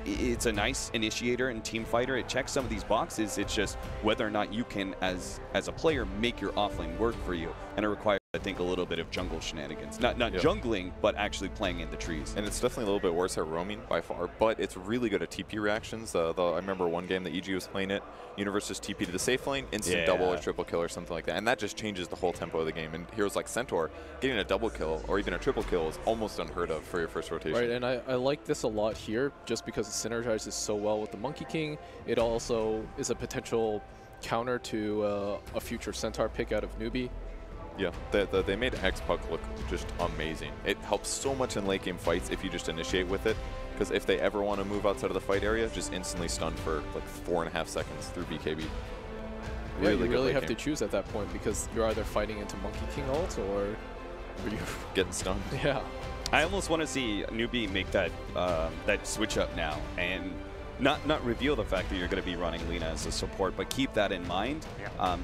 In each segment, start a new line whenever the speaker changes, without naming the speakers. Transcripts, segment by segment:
It's a nice initiator and team fighter. It checks some of these boxes. It's just whether or not you can, as a player, make your offlane work for you. And it requires, I think, a little bit of jungle shenanigans. Not jungling, but actually playing in the trees.
And it's definitely a little bit worse at roaming by far, but it's really good at TP reactions. I remember one game that EG was playing it, Universe just TP to the safe lane, instant double or triple kill or something like that. And that just changes the whole tempo of the game. And heroes like Centaur, getting a double kill or even a triple kill is almost unheard of for your first rotation.
Right, and I like this a lot here just because it synergizes so well with the Monkey King. It also is a potential counter to a future Centaur pick out of Newbee.
Yeah, they made X-Puck look just amazing. It helps so much in late game fights if you just initiate with it, because if they ever want to move outside of the fight area, just instantly stun for like 4.5 seconds through BKB.
Yeah, you really have to choose at that point because you're either fighting into Monkey King ult or you're
getting stunned.
Yeah.
I almost want to see Newbee make that that switch up now and not reveal the fact that you're going to be running Lina as a support, but keep that in mind. Yeah.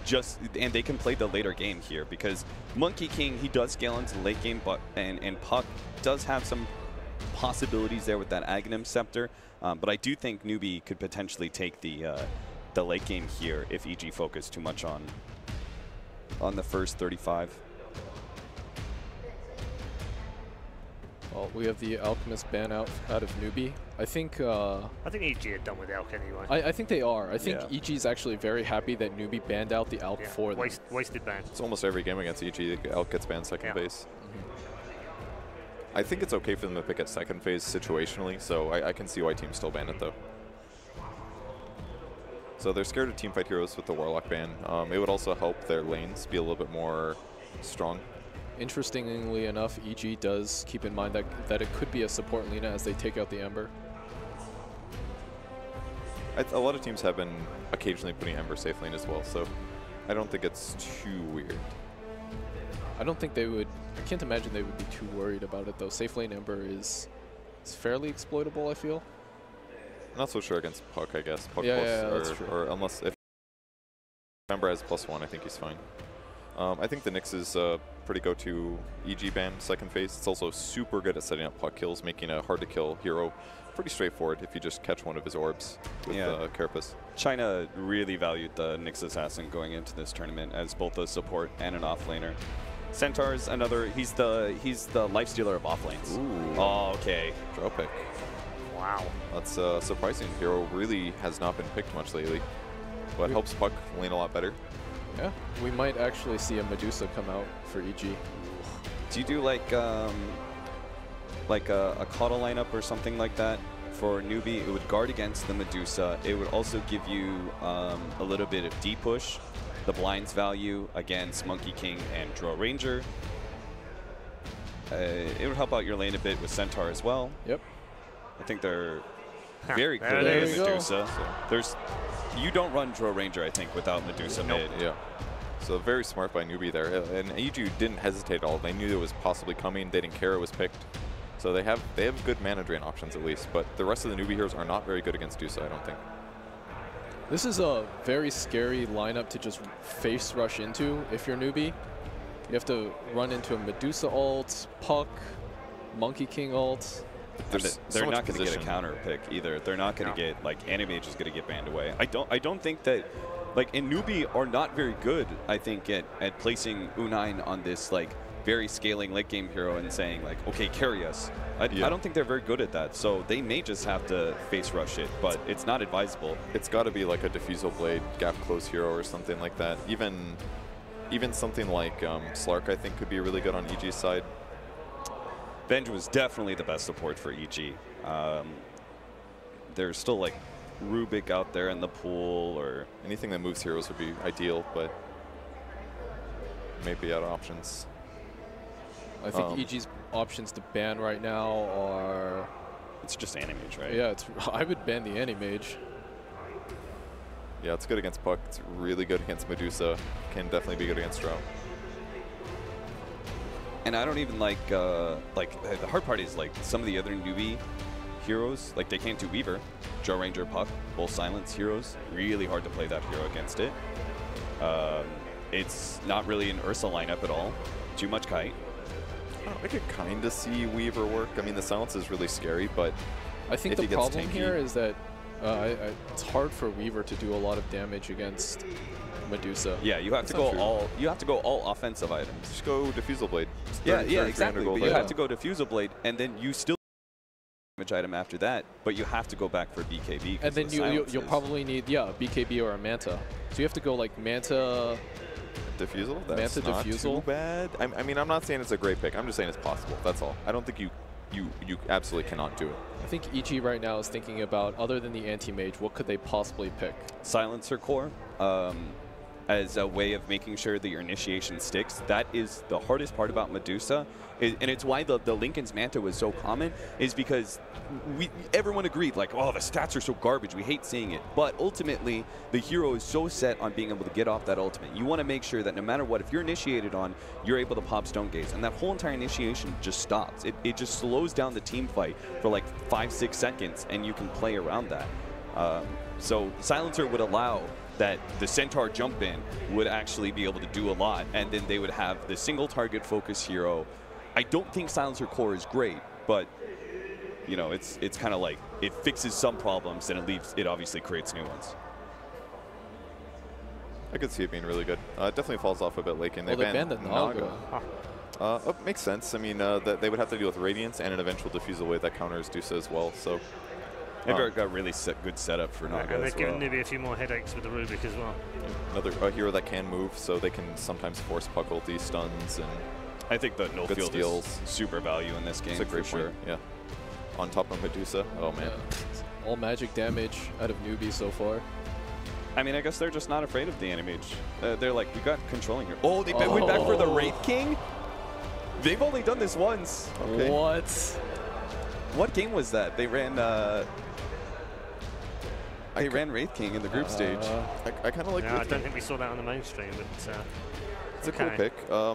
And they can play the later game here because Monkey King, he does scale into the late game, but and Puck does have some possibilities there with that Aghanim Scepter. But I do think Newbee could potentially take the late game here if EG focused too much on the first 35.
Well, we have the Alchemist ban out of Newbee. I think
EG are done with Elk anyway.
I think they are. I think EG is actually very happy that Newbee banned out the Elk for them.
Wasted ban.
It's almost every game against EG, Elk gets banned second phase. I think it's okay for them to pick at second phase situationally, so I can see why teams still ban it though. So they're scared of teamfight heroes with the Warlock ban. It would also help their lanes be a little bit more strong.
Interestingly enough, EG does keep in mind that it could be a support Lina as they take out the Ember.
A lot of teams have been occasionally putting Ember safe lane as well, so I don't think it's too weird.
I don't think they would. I can't imagine they would be too worried about it though. Safe lane Ember is fairly exploitable, I feel.
Not so sure against Puck, I guess. Puck
that's true.
Or unless if Ember has +1, I think he's fine. I think the Nyx is a pretty go-to EG ban second phase. It's also super good at setting up Puck kills, making a hard-to-kill hero pretty straightforward if you just catch one of his orbs with Carapace.
China really valued the Nyx Assassin going into this tournament as both a support and an offlaner. Centaur's another, he's the lifestealer of offlanes.
Ooh.
Oh, okay.
Draw pick.
Wow.
That's surprising. Hero really has not been picked much lately, but helps Puck lane a lot better.
Yeah, we might actually see a Medusa come out for EG.
Do you do like a Coddle lineup or something like that for Newbee? It would guard against the Medusa. It would also give you a little bit of D-push, the blinds value against Monkey King and Draw Ranger. It would help out your lane a bit with Centaur as well.
Yep.
I think they're very good at Medusa. So you don't run Draw Ranger, I think, without Medusa mid.
Yeah. So very smart by Newbee there. And EG didn't hesitate at all. They knew it was possibly coming. They didn't care it was picked. So they have good mana drain options at least. But the rest of the Newbee heroes are not very good against Medusa, I don't think.
This is a very scary lineup to just face rush into if you're Newbee. You have to run into a Medusa ult, Puck, Monkey King ult.
They're not going to get a counter pick either. They're not going to get, like, Animage is going to get banned away. I don't think that, like, and Newbee are not very good, I think, at placing U9 on this, like, very scaling late game hero and saying, like, okay, carry us. I don't think they're very good at that. So they may just have to face rush it, but it's not advisable.
It's got to be like a Diffusal Blade, gap close hero or something like that. Even something like Slark, I think, could be really good on EG's side.
Venge was definitely the best support for EG. There's still like Rubik out there in the pool, or
anything that moves heroes would be ideal, but maybe out of options.
I think EG's options to ban right now are...
It's just Animage, right?
Yeah, I would ban the Animage.
Yeah, it's good against Puck. It's really good against Medusa. Can definitely be good against Drow.
And I don't even like the hard part is like some of the other Newbee heroes, like they can't do Weaver. Draw Ranger, Puck, both silence heroes. Really hard to play that hero against it. It's not really an Ursa lineup at all. Too much kite.
I could kind of see Weaver work. I mean, the silence is really scary, but
I think the problem here is that it's hard for Weaver to do a lot of damage against Medusa.
Yeah, you have to go all. You have to go all offensive items.
Just go Diffusal Blade.
Yeah, exactly. But you have to go Diffusal Blade, and then you still damage item after that. But you have to go back for BKB.
And then you'll probably need a BKB or a Manta. So you have to go like Manta.
Diffusal? That's not too bad. I mean, I'm not saying it's a great pick. I'm just saying it's possible. That's all. I don't think you absolutely cannot do it.
I think EG right now is thinking about, other than the anti-mage, what could they possibly pick?
Silencer Core as a way of making sure that your initiation sticks. That is the hardest part about Medusa. And it's why the Linken's Manta was so common, is because everyone agreed, like, oh, the stats are so garbage, we hate seeing it. But ultimately, the hero is so set on being able to get off that ultimate. You want to make sure that no matter what, if you're initiated on, you're able to pop Stone Gaze. And that whole entire initiation just stops. It just slows down the team fight for like 5-6 seconds, and you can play around that. So Silencer would allow that the Centaur jump in would actually be able to do a lot, and then they would have the single target focus hero. I don't think Silencer Core is great, but you know, it's kind of like it fixes some problems and it obviously creates new ones.
I could see it being really good. It definitely falls off a bit late game.
They banned the Naga.
Makes sense. I mean, they would have to deal with Radiance and an eventual Diffusal Wave that counters Dusa as well. So
they've got really good setup for Naga.
And they've given Newbee a few more headaches with the Rubik as well.
Another hero that can move, so they can sometimes force puck ulti stuns, and
I think the no field
steals.
Is super value in this game.
It's a great
for sure.
Yeah. On top of Medusa. Oh man.
Yeah. All magic damage out of Newbee so far.
I mean, I guess they're just not afraid of the anti-mage. They're like, we got controlling here. Oh, they went back for the Wraith King? They've only done this once.
Okay.
What game was that? They ran Wraith King in the group stage.
I kind of like
I don't think we saw that on the mainstream, but
it's a cool pick.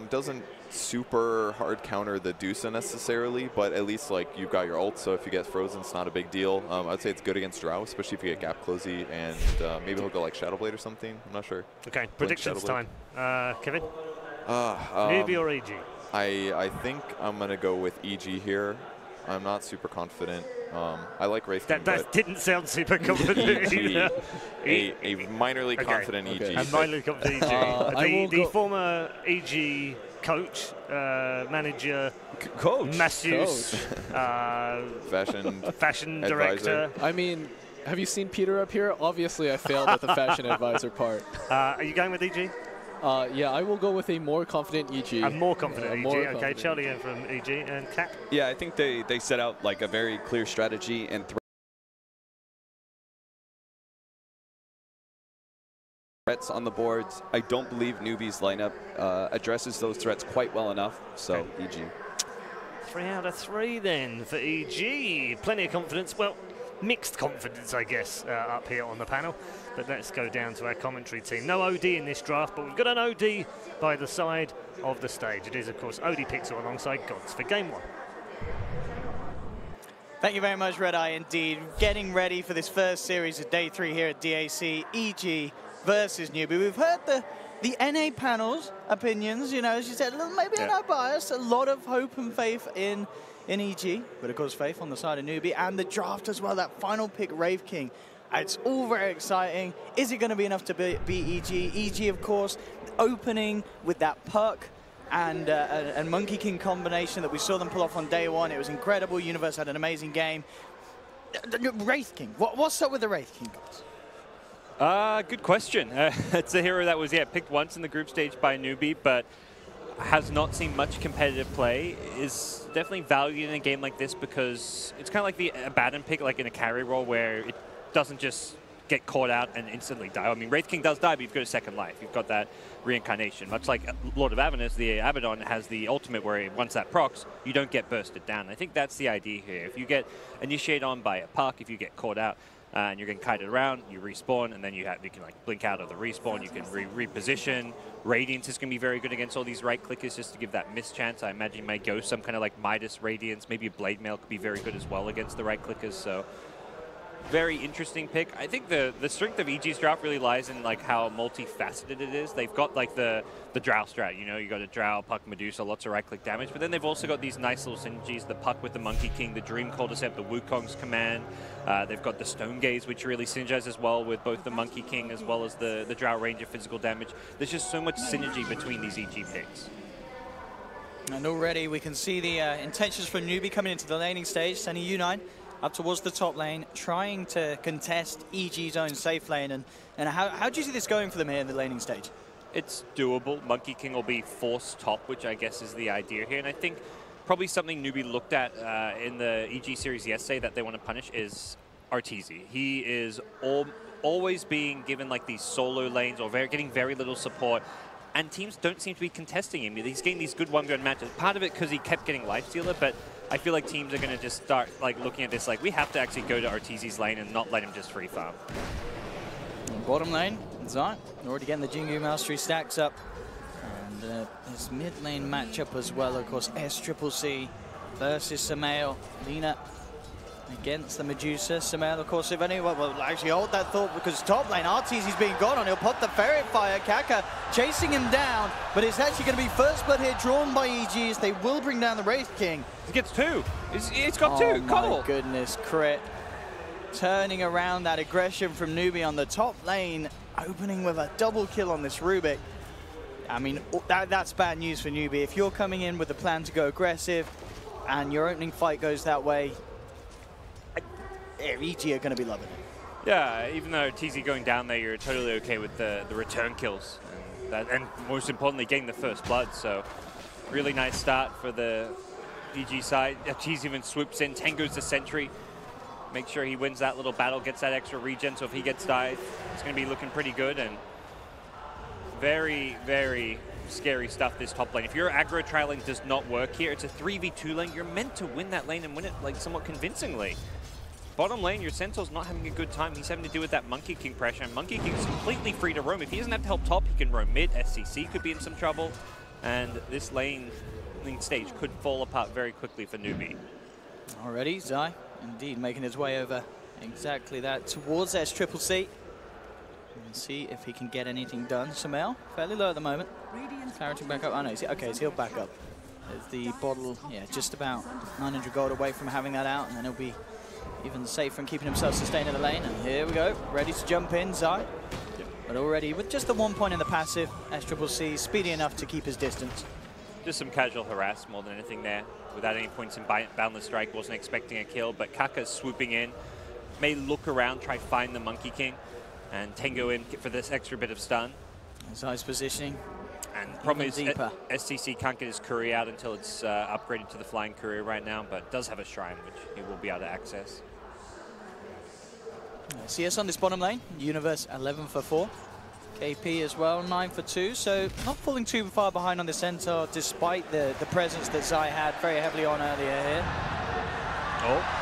Doesn't super hard counter the Dusa necessarily, but at least like you've got your ult, so if you get frozen, it's not a big deal. I'd say it's good against Drow, especially if you get Gap Closey, and maybe he'll go like Shadow Blade or something. I'm not sure.
Okay, predictions time. Kevin? Newbee or EG?
I think I'm going to go with EG here. I'm not super confident. I like Wraith King,
that didn't sound super confident either.
A minorly confident EG.
A minorly confident EG. The former EG coach, manager, masseuse, fashion director.
I mean, have you seen Peter up here? Obviously, I failed at the fashion advisor part.
Are you going with EG?
Yeah, I will go with a more confident EG.
A more confident EG. Okay,
confident.
Charlie in from EG and Cap.
Yeah, I think they set out like a very clear strategy and threats on the boards. I don't believe Newbee's lineup addresses those threats quite well enough, so EG.
3 out of 3 then for EG. Plenty of confidence. Well, mixed confidence, I guess, up here on the panel. But let's go down to our commentary team. No OD in this draft, but we've got an OD by the side of the stage. It is, of course, OD Pixel alongside Gods for Game 1.
Thank you very much, Red Eye, indeed. Getting ready for this first series of Day 3 here at DAC, EG versus Newbee. We've heard the NA panel's opinions, you know, as you said, maybe a no bias, a lot of hope and faith in EG, but of course faith on the side of Newbee, and the draft as well, that final pick, Wraith King. It's all very exciting. Is it going to be enough to beat EG? EG, of course, opening with that Puck and Monkey King combination that we saw them pull off on day 1. It was incredible. Universe had an amazing game. Wraith King, what's up with the Wraith King, guys?
Good question. It's a hero that was picked once in the group stage by Newbee, but has not seen much competitive play. Is definitely valued in a game like this because it's kind of like the Abaddon pick, like in a carry role where it doesn't just get caught out and instantly die. I mean, Wraith King does die, but you've got a second life. You've got that reincarnation. Much like Lord of Avernus, the Abaddon has the ultimate where once that procs, you don't get bursted down. I think that's the idea here. If you get initiated on by a Puck, if you get caught out, and you're getting kited around, you respawn, and then you can like blink out of the respawn, you can reposition. Radiance is going to be very good against all these right clickers just to give that miss chance. I imagine you may go some kind of like Midas Radiance, maybe a Blade Mail could be very good as well against the right clickers. So very interesting pick. I think the strength of EG's draft really lies in like how multifaceted it is. They've got like the Drow strat, you know, you got a Drow, Puck, Medusa, lots of right-click damage, but then they've also got these nice little synergies, the Puck with the Monkey King, the Dream Cordyceps, the Wukong's Command. They've got the Stone Gaze, which really synergize as well with both the Monkey King as well as the Drow Ranger physical damage. There's just so much synergy between these EG picks.
And already we can see the intentions from Newbee coming into the laning stage, sending U9 up towards the top lane, trying to contest EG's own safe lane. And how do you see this going for them here in the laning stage?
It's doable. Monkey King will be forced top, which I guess is the idea here. And I think probably something Newbee looked at in the EG series yesterday that they want to punish is Arteezy. He is always being given like these solo lanes or getting very little support. And teams don't seem to be contesting him. He's getting these good one-gun matches. Part of it because he kept getting Lifestealer, but I feel like teams are going to just start like looking at this like we have to actually go to Arteezy's lane and not let him just free farm.
Bottom lane, Zai already getting the Jingu Mastery stacks up. And this mid lane matchup as well, of course, SCCC versus Samael. Lina against the Medusa. Samael, of course, if anyone will actually hold that thought because top lane, Arteezy's being gone on. He'll pop the Ferret Fire. Kaka chasing him down, but it's actually going to be first blood here drawn by EG as they will bring down the Wraith King.
He gets two. It's got two.
Oh my goodness, crit. Turning around that aggression from Newbee on the top lane, opening with a double kill on this Rubik. I mean, that's bad news for Newbee. If you're coming in with a plan to go aggressive and your opening fight goes that way, EG are going to be loving it.
Yeah, even though TZ going down there, you're totally okay with the return kills. And most importantly, getting the first blood. So really nice start for the EG side. TZ even swoops in, Tango's the sentry. Make sure he wins that little battle, gets that extra regen, so if he gets died, it's going to be looking pretty good. And very, very scary stuff, this top lane. If your aggro trialing does not work here, it's a 3v2 lane. You're meant to win that lane and win it like somewhat convincingly. Bottom lane, your Centaur's not having a good time. He's having to deal with that Monkey King pressure, and Monkey King's completely free to roam. If he doesn't have to help top, he can roam mid. SCC could be in some trouble, and this lane stage could fall apart very quickly for Newbee.
Already, Zai, indeed, making his way over exactly that towards SCCC. And see if he can get anything done. Samael, fairly low at the moment. Clarity back up. Oh no, okay, he's healed back up. There's the bottle, yeah, just about 900 gold away from having that out, and then he'll be even safer and keeping himself sustained in the lane. And here we go, ready to jump in, Zai.
Yep.
But already with just the 1 point in the passive, SCCC speedy enough to keep his distance.
Just some casual harass more than anything there. Without any points in Boundless Strike, wasn't expecting a kill, but Kaka's swooping in. May look around, try find the Monkey King, and Tango in for this extra bit of stun.
Zai's positioning.
And the problem is SCC can't get his courier out until it's upgraded to the Flying Courier right now, but does have a Shrine, which he will be able to access.
CS on this bottom lane, Universe 11 for 4. KP as well, 9 for 2, so not falling too far behind on the Centaur despite the presence that Zai had very heavily on earlier here.
Oh.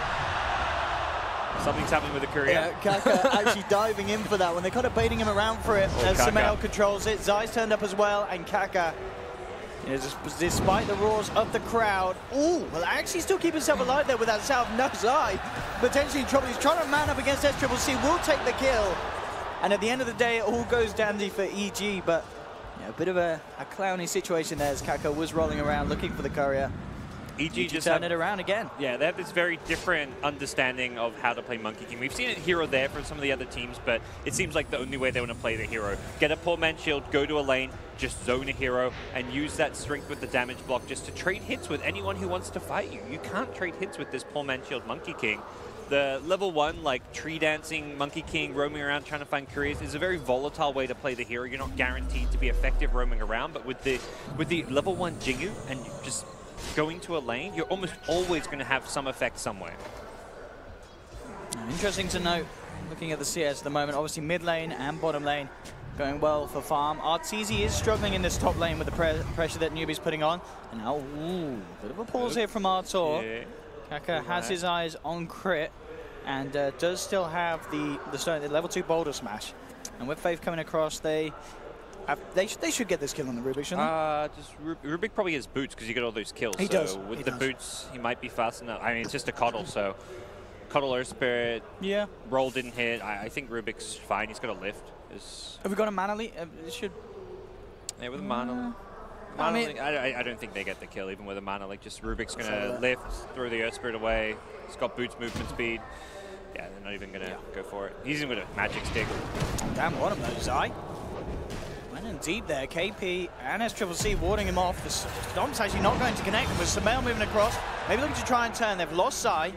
Something's happening with the courier.
Yeah, Kaka actually diving in for that one. They're kind of baiting him around for it as Samael controls it. Zai's turned up as well, and Kaka, you know, despite the roars of the crowd, well, actually still keep himself alive there with that salve. No, Zai potentially in trouble. He's trying to man up against SCCC, will take the kill. And at the end of the day, it all goes dandy for EG, but yeah, a bit of a clowny situation there as Kaka was rolling around looking for the courier.
EG just
turn it around again.
Yeah, they have this very different understanding of how to play Monkey King. We've seen it hero there for some of the other teams, but it seems like the only way they want to play the hero. Get a poor man's shield, go to a lane, just zone a hero, and use that strength with the damage block just to trade hits with anyone who wants to fight you. You can't trade hits with this poor man's shield Monkey King. The level 1, like tree dancing Monkey King, roaming around trying to find couriers, is a very volatile way to play the hero. You're not guaranteed to be effective roaming around, but with the level 1 Jingu and just going to a lane, you're almost always going to have some effect somewhere.
Interesting to note, looking at the CS at the moment, obviously mid lane and bottom lane going well for farm. Arteezy is struggling in this top lane with the pressure that Newbee's putting on. And now, bit of a pause here from Artur. Yeah. Kaka has his eyes on crit and does still have the level 2 boulder smash. And with Faith coming across, they should get this kill on the Rubik, shouldn't they?
Rubik probably has boots because you get all those kills.
He does.
With the boots, he might be fast enough. I mean, it's just a coddle, so Cuddle Earth Spirit.
Yeah.
Roll didn't hit. I think Rubik's fine. He's got a lift.
Have we got a mana lead? It should.
Yeah, with a mana.
I mean,
I don't think they get the kill even with a mana. Like, just Rubik's gonna lift, throw the Earth Spirit away. He's got boots movement speed. Yeah, they're not even gonna go for it. He's even with a magic stick.
Damn, one of those, Zai. Went in deep there. KP and SCCC warding him off. The Stomp's actually not going to connect. With Samael moving across, maybe looking to try and turn. They've lost Zai.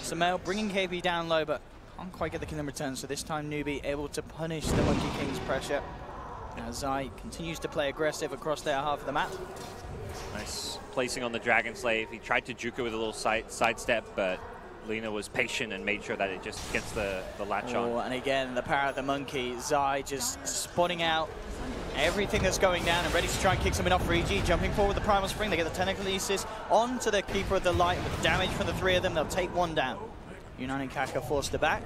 Samael bringing KP down low, but can't quite get the kill in return. So this time, Newbee able to punish the Monkey King's pressure. Now Zai continues to play aggressive across their half of the map.
Nice placing on the Dragon Slave. He tried to juke it with a little sidestep, but Lina was patient and made sure that it just gets the latch on.
And again, the power of the Monkey. Zai just spotting out everything that's going down and ready to try and kick something off for EG. Jumping forward with the Primal Spring. They get the Telekinesis onto the Keeper of the Light. With damage from the three of them, they'll take one down. Unan and Kaka forced to back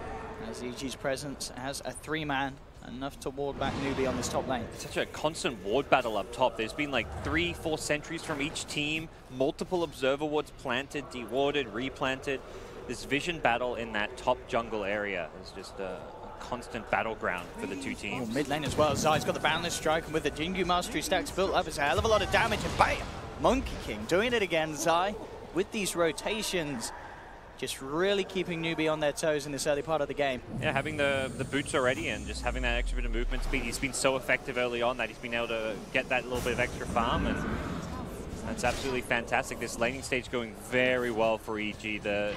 as EG's presence has a 3-man. Enough to ward back Newbee on this top lane.
It's such a constant ward battle up top. There's been like 3-4 sentries from each team, multiple observer wards planted, dewarded, replanted. This vision battle in that top jungle area is just a constant battleground for the two teams.
Mid lane as well. Zai's got the Boundless Strike, and with the Jingu Mastery stacks built up, it's a hell of a lot of damage, and bam! Monkey King doing it again. Zai with these rotations, just really keeping Newbee on their toes in this early part of the game.
Yeah, having the boots already and just having that extra bit of movement speed. He's been so effective early on that he's been able to get that little bit of extra farm, and that's absolutely fantastic. This laning stage going very well for EG. The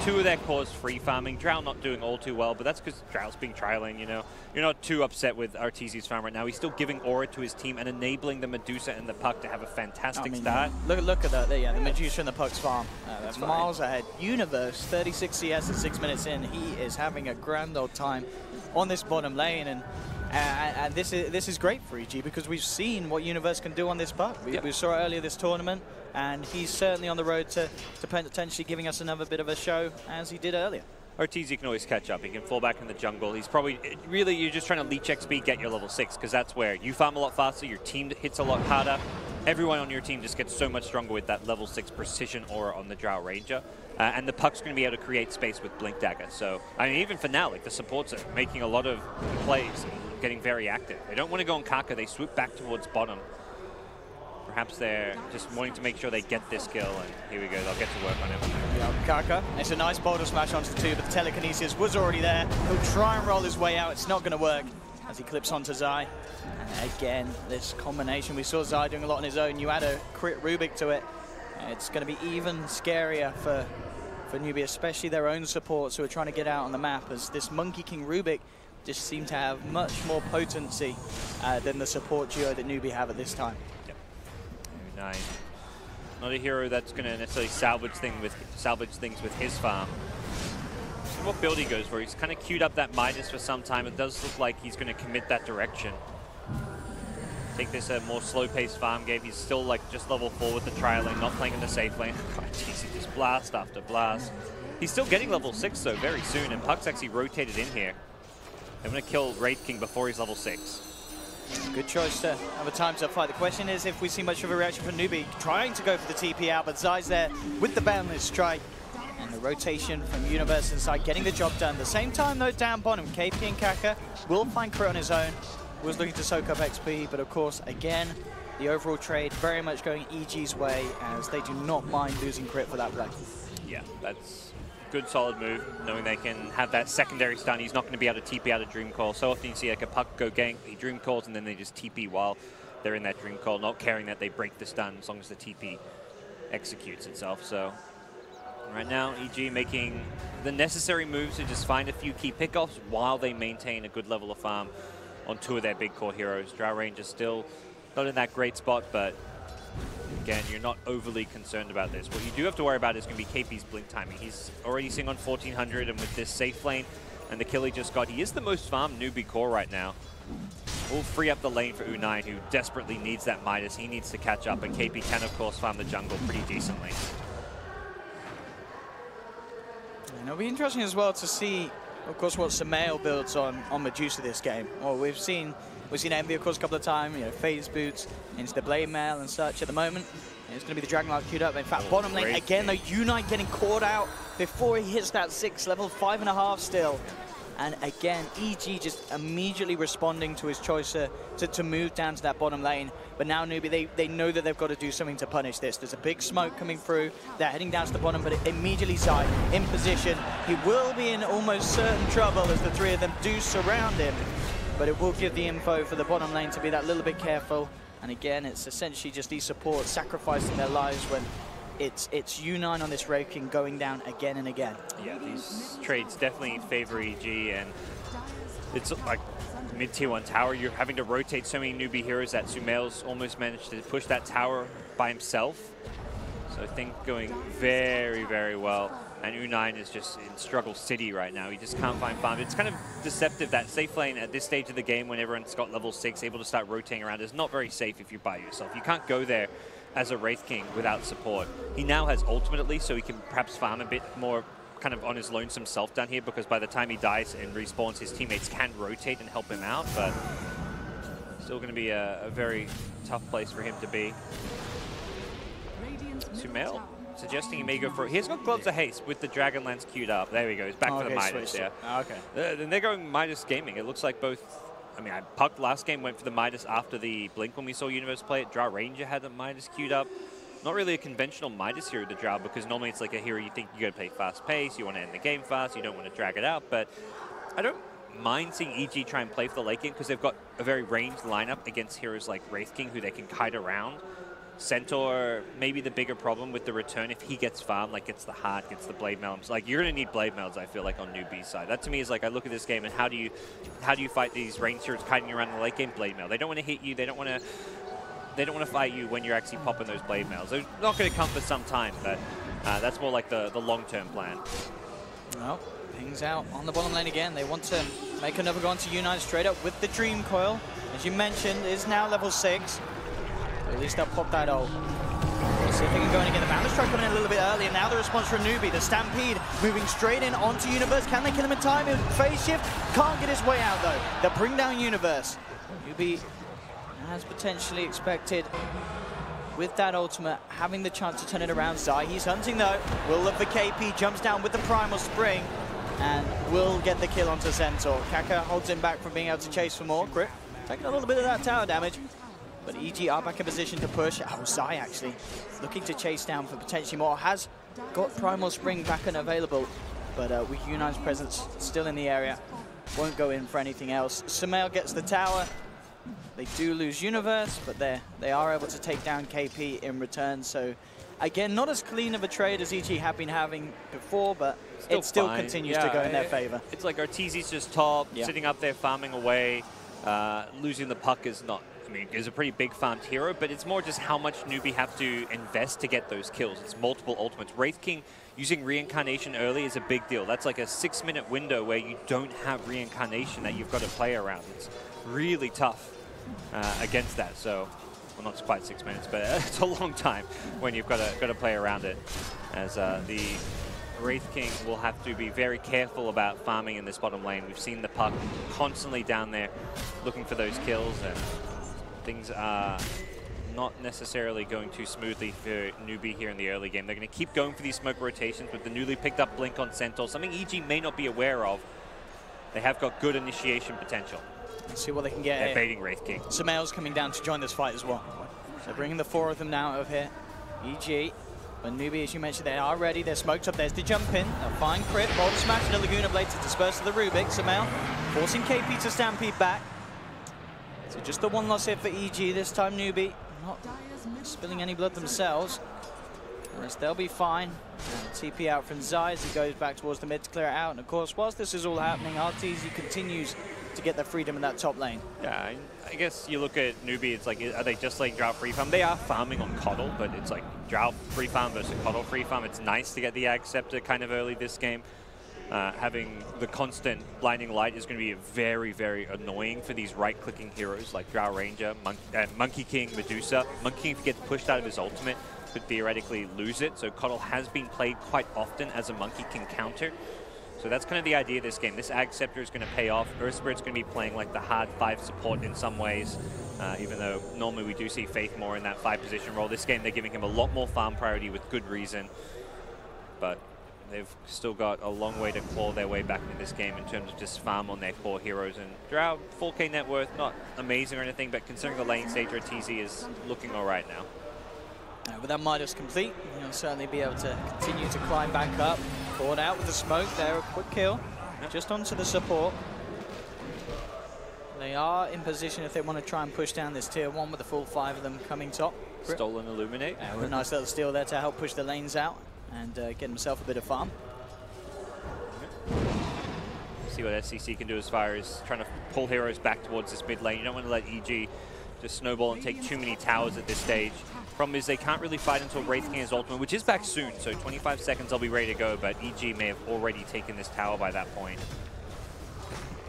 two of their cores free farming. Drow not doing all too well, but that's because Drow's being trialing, you know. You're not too upset with Arteezy's farm right now. He's still giving aura to his team and enabling the Medusa and the Puck to have a fantastic start.
Look at that. Yeah, the Medusa and the Puck's farm. That's miles ahead. Universe, 36 CS at 6 minutes in. He is having a grand old time on this bottom lane, and this is great for EG because we've seen what Universe can do on this Puck. We saw it earlier this tournament, and he's certainly on the road to potentially giving us another bit of a show as he did earlier.
Arteezy can always catch up. He can fall back in the jungle. He's probably, really, you're just trying to leech XP, get your level 6, because that's where you farm a lot faster, your team hits a lot harder. Everyone on your team just gets so much stronger with that level 6 precision aura on the Drow Ranger. And the Puck's going to be able to create space with Blink Dagger. So, I mean, even for now, like, the supports are making a lot of plays and getting very active. They don't want to go on Kaka. They swoop back towards bottom. Perhaps they're just wanting to make sure they get this kill, and here we go, they'll get to work on him.
Yeah, Kaka, it's a nice boulder smash onto the 2, but the telekinesis was already there. He'll try and roll his way out. It's not going to work as he clips onto Zai. And again, this combination, we saw Zai doing a lot on his own. You add a crit Rubik to it, it's going to be even scarier for Newbee, especially their own supports who are trying to get out on the map, as this Monkey King Rubik just seem to have much more potency than the support duo that Newbee have at this time.
Not a hero that's going to necessarily salvage things with his farm. So what build he goes for? He's kind of queued up that Midas for some time. It does look like he's going to commit that direction. Take this a more slow-paced farm game. He's still like just level 4 with the trialing, not playing in the safe lane. God, geez, he just blast after blast. He's still getting level 6 though very soon, and Puck's actually rotated in here. I'm going to kill Wraith King before he's level 6.
Good choice to have a time to fight. The question is if we see much of a reaction from Newbee, trying to go for the TP out, but Zai's there with the Boundless Strike. And the rotation from Universe inside, getting the job done. At the same time, though, down bottom, KP and Kaka will find crit on his own. Was looking to soak up XP, but of course, again, the overall trade very much going EG's way, as they do not mind losing crit for that play.
Yeah, that's good solid move, knowing they can have that secondary stun. He's not going to be able to TP out of Dream Call. So often you see like a Puck go gank, he Dream Calls, and then they just TP while they're in that Dream Call, not caring that they break the stun as long as the TP executes itself. So right now, EG making the necessary moves to just find a few key pickoffs while they maintain a good level of farm on 2 of their big core heroes. Drow Ranger still not in that great spot, but again, you're not overly concerned about this. What you do have to worry about is going to be KP's blink timing. He's already sitting on 1400, and with this safe lane and the kill he just got, he is the most farmed Newbee core right now. Will free up the lane for U9, who desperately needs that Midas. He needs to catch up, and KP can, of course, farm the jungle pretty decently.
And it'll be interesting as well to see, of course, what Samael builds on Medusa this game. Well, we've seen Envy, of course, a couple of times, you know, phase boots into the blade mail and such at the moment. It's going to be the Dragon Lance queued up. In fact, bottom lane again, though, Unite getting caught out before he hits that 6 level, 5.5 still. And again, EG just immediately responding to his choice to move down to that bottom lane. But now Newbee, they know that they've got to do something to punish this. There's a big smoke coming through. They're heading down to the bottom, but immediately Zai in position. He will be in almost certain trouble as the three of them do surround him. But it will give the info for the bottom lane to be that little bit careful. And again, it's essentially just these supports sacrificing their lives when it's U9 on this Wraith King going down again and again.
Yeah, these trades definitely favor EG, and it's like mid-tier 1 tower. You're having to rotate so many Newbee heroes that Sumail's almost managed to push that tower by himself. So I think going very, very well. And U9 is just in struggle city right now. He just can't find farm. It's kind of deceptive that safe lane at this stage of the game when everyone's got level 6, able to start rotating around, is not very safe if you're by yourself. You can't go there as a Wraith King without support. He now has ultimate at least, so he can perhaps farm a bit more kind of on his lonesome self down here, because by the time he dies and respawns, his teammates can rotate and help him out, but still going to be a very tough place for him to be. Sumail suggesting he may go for it. He's got Gloves of Haste with the Dragon Lance queued up. There he goes, back for the Midas, yeah.
Okay.
Then they're going Midas Gaming. It looks like both, I mean, Puck last game went for the Midas after the Blink when we saw Universe play it. Drow Ranger had the Midas queued up. Not really a conventional Midas hero, the Drow, because normally it's like a hero you think you gotta play fast pace, you want to end the game fast, you don't want to drag it out, but I don't mind seeing EG try and play for the late game because they've got a very ranged lineup against heroes like Wraith King who they can kite around. Centaur, maybe the bigger problem with the return if he gets farmed, like gets the heart, gets the blade melons. Like you're gonna need blade melons, I feel like, on Newbee's side. That to me is like, I look at this game and how do you fight these ranged heroes kiting around in the late game? Blade mail. They don't want to hit you. They don't want to fight you when you're actually popping those blade mails. They're not going to come for some time, but that's more like the long-term plan.
Well, pings out on the bottom lane again. They want to make another go onto Unite straight up with the Dream Coil. As you mentioned, is now level 6. At least they'll pop that ult. We'll see if they can go in and get the Boundless Strike coming in a little bit early, and now the response from Newbee. The Stampede moving straight in onto Universe. Can they kill him in time? Phase shift can't get his way out though. They'll bring down Universe. Newbee, as potentially expected, with that ultimate, having the chance to turn it around. Zai, he's hunting though. Will look for KP, jumps down with the Primal Spring, and will get the kill onto Centaur. Kaka holds him back from being able to chase for more. Grip taking a little bit of that tower damage. But EG are back in position to push. Oh, Zai actually looking to chase down for potentially more. Has got Primal Spring back and available, but with Unite's presence still in the area, won't go in for anything else. Sumail gets the tower. They do lose Universe, but they are able to take down KP in return. So again, not as clean of a trade as EG have been having before, but it still continues to go in their favor.
It's like Arteezy's just top, sitting up there farming away. Losing the Puck is not, I mean, is a pretty big farmed hero, but it's more just how much Newbee have to invest to get those kills. It's multiple ultimates. Wraith King using Reincarnation early is a big deal. That's like a 6-minute window where you don't have Reincarnation that you've got to play around. It's really tough against that. So, well, not quite 6 minutes, but it's a long time when you've got to play around it. As the Wraith King will have to be very careful about farming in this bottom lane. We've seen the Puck constantly down there looking for those kills, and things are not necessarily going too smoothly for Newbee here in the early game. They're going to keep going for these smoke rotations with the newly picked up Blink on Centaur, something EG may not be aware of. They have got good initiation potential.
Let's see what they can get.
They're baiting Wraith King.
Sumail's coming down to join this fight as well. So bringing the 4 of them now over here. EG, but Newbee, as you mentioned, they are ready. They're smoked up. There's the jump in. A fine crit. Bold smash and a Laguna Blade to disperse to the Rubik. Sumail forcing KP to stampede back. So just the 1 loss here for EG this time. Newbee not spilling any blood themselves. They'll be fine. And TP out from Zai as he goes back towards the mid to clear it out. And of course, whilst this is all happening, Arteezy continues to get the freedom in that top lane.
Yeah, I guess you look at Newbee, it's like, are they just like Drow free farm? They are farming on Coddle, but it's like Drow free farm versus Coddle free farm. It's nice to get the Ag Scepter kind of early this game. Having the constant blinding light is going to be very, very annoying for these right-clicking heroes like Drow Ranger, Monkey King, Medusa. Monkey King, if he gets pushed out of his ultimate, could theoretically lose it. So Coddle has been played quite often as a Monkey King counter. So that's kind of the idea of this game. This Ag Scepter is going to pay off. Earth Spirit's going to be playing like the hard 5 support in some ways, even though normally we do see Faith more in that 5 position role. This game, they're giving him a lot more farm priority with good reason. But they've still got a long way to claw their way back into this game in terms of just farm on their core heroes. And Drow, 4K net worth, not amazing or anything, but considering the lane stage, TZ is looking all right now.
With that Midas complete, you'll certainly be able to continue to climb back up. Caught out with the smoke there, a quick kill. Just onto the support. They are in position if they want to try and push down this tier 1 with the full 5 of them coming top.
Stolen Illuminate.
With a nice little steal there to help push the lanes out and get himself a bit of farm.
See what SCC can do as far as trying to pull heroes back towards this mid lane. You don't want to let EG just snowball and take too many towers at this stage. Problem is they can't really fight until Wraith King has ultimate, which is back soon, so 25 seconds they'll be ready to go, but EG may have already taken this tower by that point.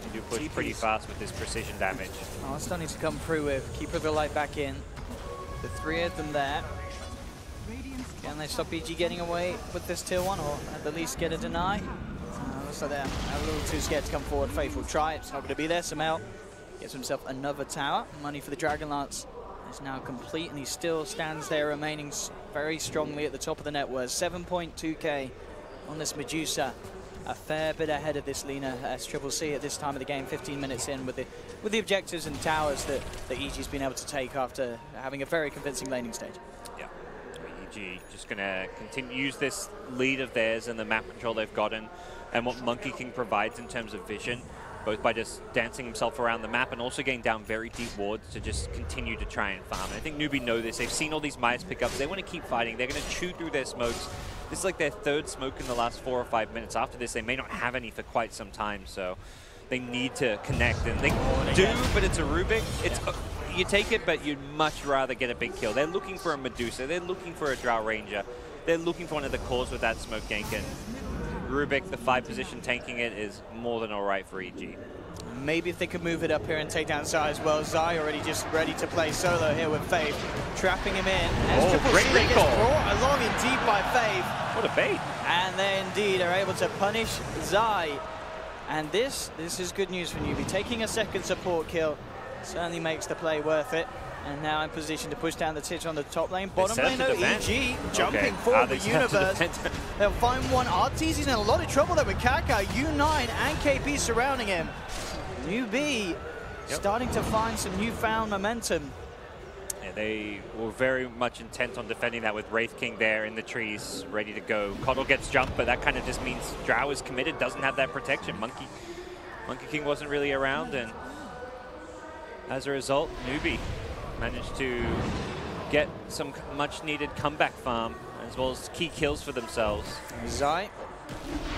They do push pretty fast with this precision damage.
Oh, still need to come through with Keeper of the Light back in. The 3 of them there. Can they stop EG getting away with this tier 1, or at the least get a deny? Looks like they're a little too scared to come forward. Faith will try, it's not going to be there. Samel gets himself another tower. Money for the Dragonlance is now complete, and he still stands there remaining very strongly at the top of the net worth. 7.2k on this Medusa. A fair bit ahead of this Lina SCCC at this time of the game, 15 minutes in, with the objectives and towers that EG's been able to take after having a very convincing laning stage.
Yeah, EG just going to continue use this lead of theirs and the map control they've gotten and what Monkey King provides in terms of vision, both by just dancing himself around the map and also getting down very deep wards to just continue to try and farm. And I think Newbee know this. They've seen all these Midas pickups. They want to keep fighting. They're going to chew through their smokes. This is like their 3rd smoke in the last 4 or 5 minutes. After this, they may not have any for quite some time, so they need to connect. And they do, but it's a Rubik. It's you take it, but you'd much rather get a big kill. They're looking for a Medusa. They're looking for a Drow Ranger. They're looking for one of the cores with that smoke gank. And Rubik, the 5 position tanking it, is more than all right for EG.
Maybe if they could move it up here and take down Zai as well. Zai already just ready to play solo here with Faith, trapping him in.
Great recall.
Brought along indeed by Faith.
What a bait.
And they indeed are able to punish Zai. And this is good news for Newbee. Taking a 2nd support kill certainly makes the play worth it. And now in position to push down the titch on the top lane. Bottom lane, though, EG jumping forward with Universe. They'll find one. RTZ's in a lot of trouble there with Kaka, U9 and KP surrounding him. Newbee starting to find some newfound momentum.
Yeah, they were very much intent on defending that with Wraith King there in the trees, ready to go. Coddle gets jumped, but that kind of just means Drow is committed, doesn't have that protection. Monkey King wasn't really around, and as a result, Newbee managed to get some much-needed comeback farm, as well as key kills for themselves.
Zai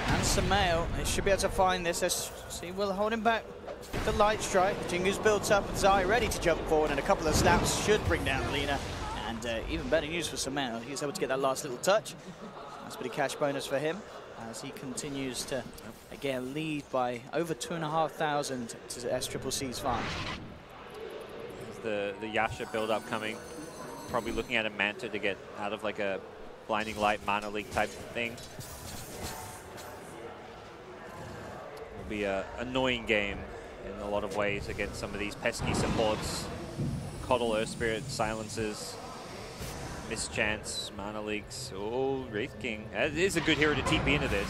and Samael, they should be able to find this. SC will hold him back. The light strike. Jingu's built up, and Zai ready to jump forward, and a couple of slaps should bring down Lina. And even better news for Samael. He's able to get that last little touch. Nice bit of cash bonus for him as he continues to, again, lead by over 2,500 to SCCC's farm.
The Yasha build-up coming. Probably looking at a Manta to get out of like a Blinding Light Mana League type thing. Will be an annoying game in a lot of ways against some of these pesky supports. Coddle, Earth Spirit, Silences, Mischance, Mana Leaks. Oh, Wraith King. That is a good hero to TP into this.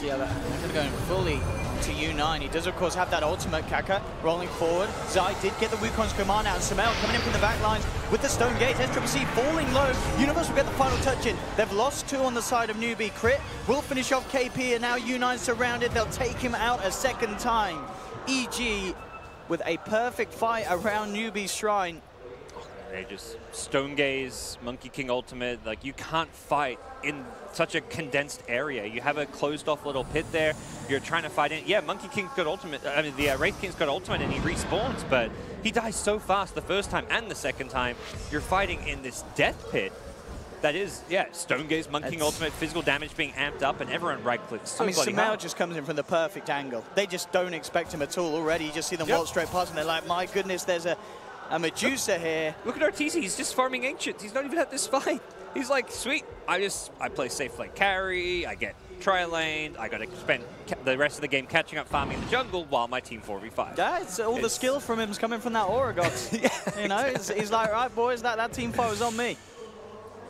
Yeah, they're going to go fully to U9. He does, of course, have that ultimate. Kaka rolling forward. Zai did get the Wukong's command out. Samel coming in from the back lines with the Stone Gate. SCCC falling low. Universe will get the final touch in. They've lost 2 on the side of Newbee. Crit will finish off KP, and now U9 surrounded. They'll take him out a 2nd time. EG with a perfect fight around Newbee's shrine.
They just Stone Gaze, Monkey King ultimate. Like, you can't fight in such a condensed area. You have a closed off little pit there. You're trying to fight in. Yeah, Monkey King's got ultimate. I mean, the Wraith King's got ultimate and he respawns, but he dies so fast the first time and the 2nd time. You're fighting in this death pit. That is, yeah, Stone Gaze, Monkey King ultimate, physical damage being amped up, and everyone right-clicks. So
I mean, Samel just comes in from the perfect angle. They just don't expect him at all already. You just see them walk straight past and they're like, my goodness, there's a Medusa here.
Look at RTZ, he's just farming Ancients. He's not even at this fight. He's like, sweet, I play safe like carry, I get tri lane. I got to spend the rest of the game catching up farming the jungle while my team 4v5.
Yeah, the skill from him is coming from that aura gods.
Yeah,
you know, he's like, right, boys, that team fight was on me.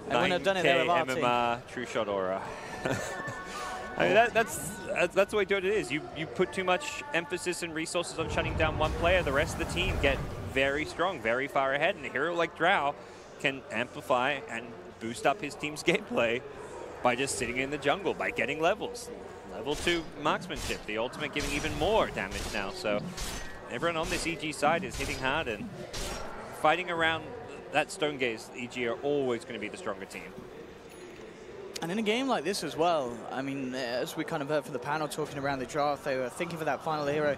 I wouldn't have done it there with our
MMR, true shot aura. I mean, that's the way Dota is. You put too much emphasis and resources on shutting down one player, the rest of the team get very strong, very far ahead, and a hero like Drow can amplify and boost up his team's gameplay by just sitting in the jungle, by getting levels. Level 2 marksmanship, the ultimate giving even more damage now. So everyone on this EG side is hitting hard and fighting around that stone gaze. EG are always going to be the stronger team.
And in a game like this as well, I mean, as we kind of heard from the panel talking around the draft, they were thinking for that final hero,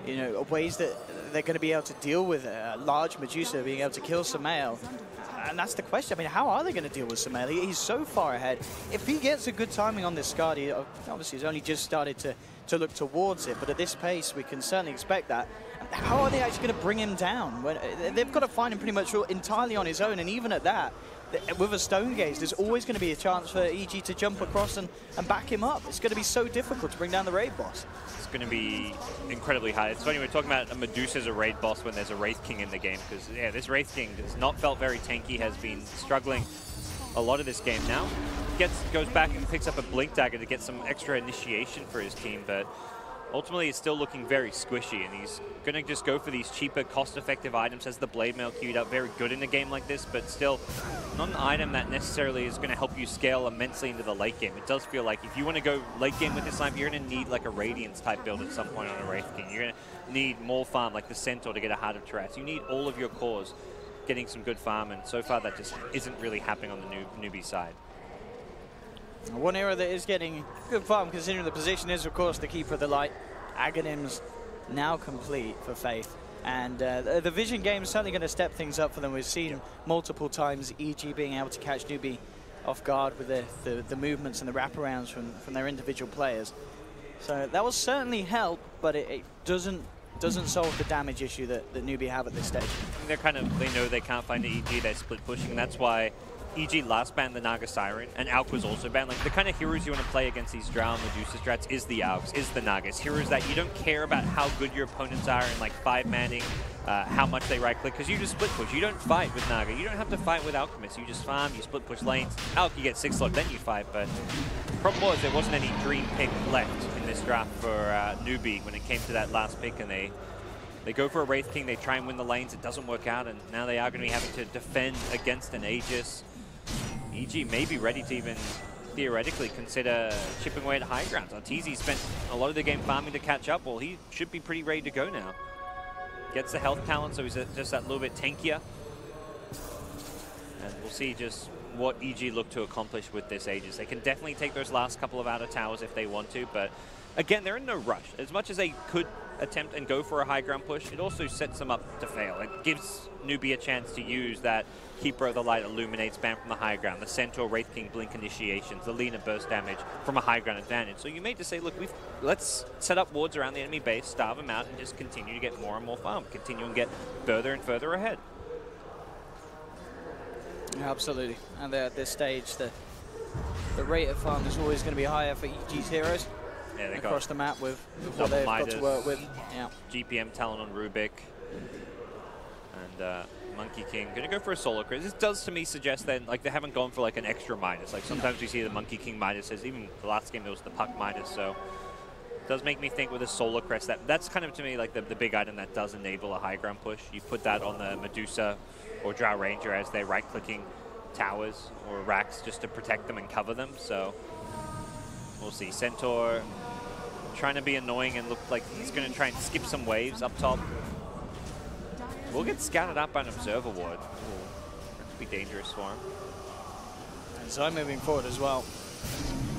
you know, ways that they're going to be able to deal with a large Medusa being able to kill Samael. And that's the question. I mean, how are they going to deal with Samael? He's so far ahead. If he gets a good timing on this Skadi, obviously he's only just started to look towards it, but at this pace, we can certainly expect that. How are they actually going to bring him down? When they've got to find him pretty much entirely on his own, and even at that, with a stone gaze, there's always going to be a chance for EG to jump across and back him up. It's going to be so difficult to bring down the raid boss.
It's going to be incredibly hard. It's funny, we're talking about a Medusa as a raid boss when there's a Wraith King in the game, because yeah, this Wraith King has not felt very tanky, has been struggling a lot of this game now. Goes back and picks up a Blink Dagger to get some extra initiation for his team, but ultimately, it's still looking very squishy, and he's going to just go for these cheaper, cost-effective items. Has the Blade Mail queued up, very good in a game like this, but still not an item that necessarily is going to help you scale immensely into the late game. It does feel like if you want to go late game with this line, you're going to need like a Radiance-type build at some point on a Wraith King. You're going to need more farm, like the Centaur, to get a Heart of Terrace. You need all of your cores getting some good farm, and so far that just isn't really happening on the newbie side.
One hero that is getting good farm, considering the position, is, of course, the Keeper of the Light. Aghanim's now complete for Faith. And the Vision game is certainly going to step things up for them. We've seen multiple times EG being able to catch Newbee off guard with the movements and the wraparounds from their individual players. So that will certainly help, but it doesn't solve the damage issue that Newbee have at this stage.
They know they can't find the EG, they're split pushing. That's why EG last banned the Naga Siren, and Alk was also banned. Like, the kind of heroes you want to play against these Drow and Medusa strats is the Alks, is the Nagas. Heroes that you don't care about how good your opponents are in, like, 5-manning, how much they right-click, because you just split push. You don't fight with Naga. You don't have to fight with Alchemist. You just farm, you split push lanes. Alk, you get 6-slot, then you fight, but the problem was there wasn't any dream pick left in this draft for Newbee when it came to that last pick, and they go for a Wraith King, they try and win the lanes, it doesn't work out, and now they are going to be having to defend against an Aegis. EG may be ready to even theoretically consider chipping away at high grounds. Arteezy spent a lot of the game farming to catch up. Well, he should be pretty ready to go now. Gets the health talent, so he's just that little bit tankier. And we'll see just what EG look to accomplish with this Aegis. They can definitely take those last couple of outer towers if they want to, but again, they're in no rush. As much as they could attempt and go for a high ground push, it also sets them up to fail. It gives Newbee a chance to use that Keeper of the Light Illuminate spam from the high ground, the Centaur Wraith King Blink initiations, the Lina burst damage from a high ground advantage. So you may just say, look, let's set up wards around the enemy base, starve them out, and just continue to get more and more farm, continue and get further and further ahead.
Yeah, absolutely. And at this stage, the rate of farm is always going to be higher for EG's heroes.
Yeah, they
across
got
the map with what they've got to work with. Yeah.
GPM Talon on Rubik. And Monkey King gonna go for a Solar Crest. This does to me suggest then, like, they haven't gone for like an extra Midas. Like sometimes we see the Monkey King Midases, even the last game there was the Puck Midas, so it does make me think with a Solar Crest that's kind of to me like the big item that does enable a high ground push. You put that on the Medusa or Drow Ranger as they're right-clicking towers or racks just to protect them and cover them, so we'll see. Centaur trying to be annoying and look like he's going to try and skip some waves up top. We'll get scouted up by an Observer Ward. That could be dangerous for him.
And so moving forward as well,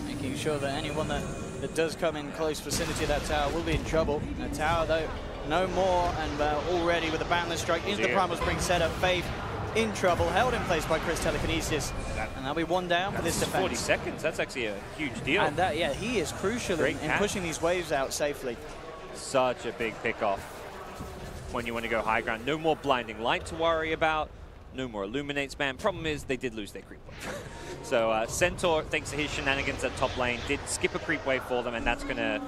making sure that anyone that does come in close vicinity of that tower will be in trouble. The tower, though, no more, and already with a Boundless Strike into the Primal Spring setup, Faith in trouble, held in place by Chris Telekinesis, and that'll be one down for this defense.
40 seconds, that's actually a huge deal.
And that, yeah, he is crucial in pushing these waves out safely.
Such a big pick-off when you want to go high ground. No more Blinding Light to worry about. No more Illuminate spam. Problem is, they did lose their creep wave. So Centaur, thanks to his shenanigans at top lane, did skip a creep wave for them, and that's going to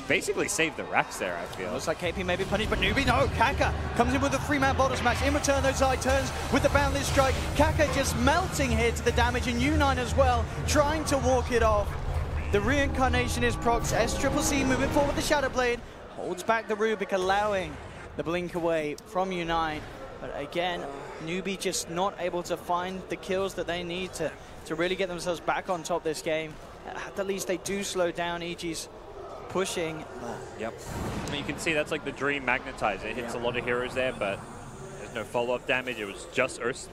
basically save the racks there, I feel.
Looks like KP may be punished, but Newbee, no. Kaka comes in with a 3-man bottom smash. In return, those side turns with the boundless strike. Kaka just melting here to the damage, and U9 as well, trying to walk it off. The reincarnation is procs. SCCC moving forward with the Shadow Blade. Holds back the Rubik, allowing the blink away from U9. But again, Newbee just not able to find the kills that they need to really get themselves back on top this game. At the least, they do slow down EG's pushing.
Yep. And you can see that's like the Dream Magnetizer. It hits a lot of heroes there, but there's no follow-up damage. It was just Earth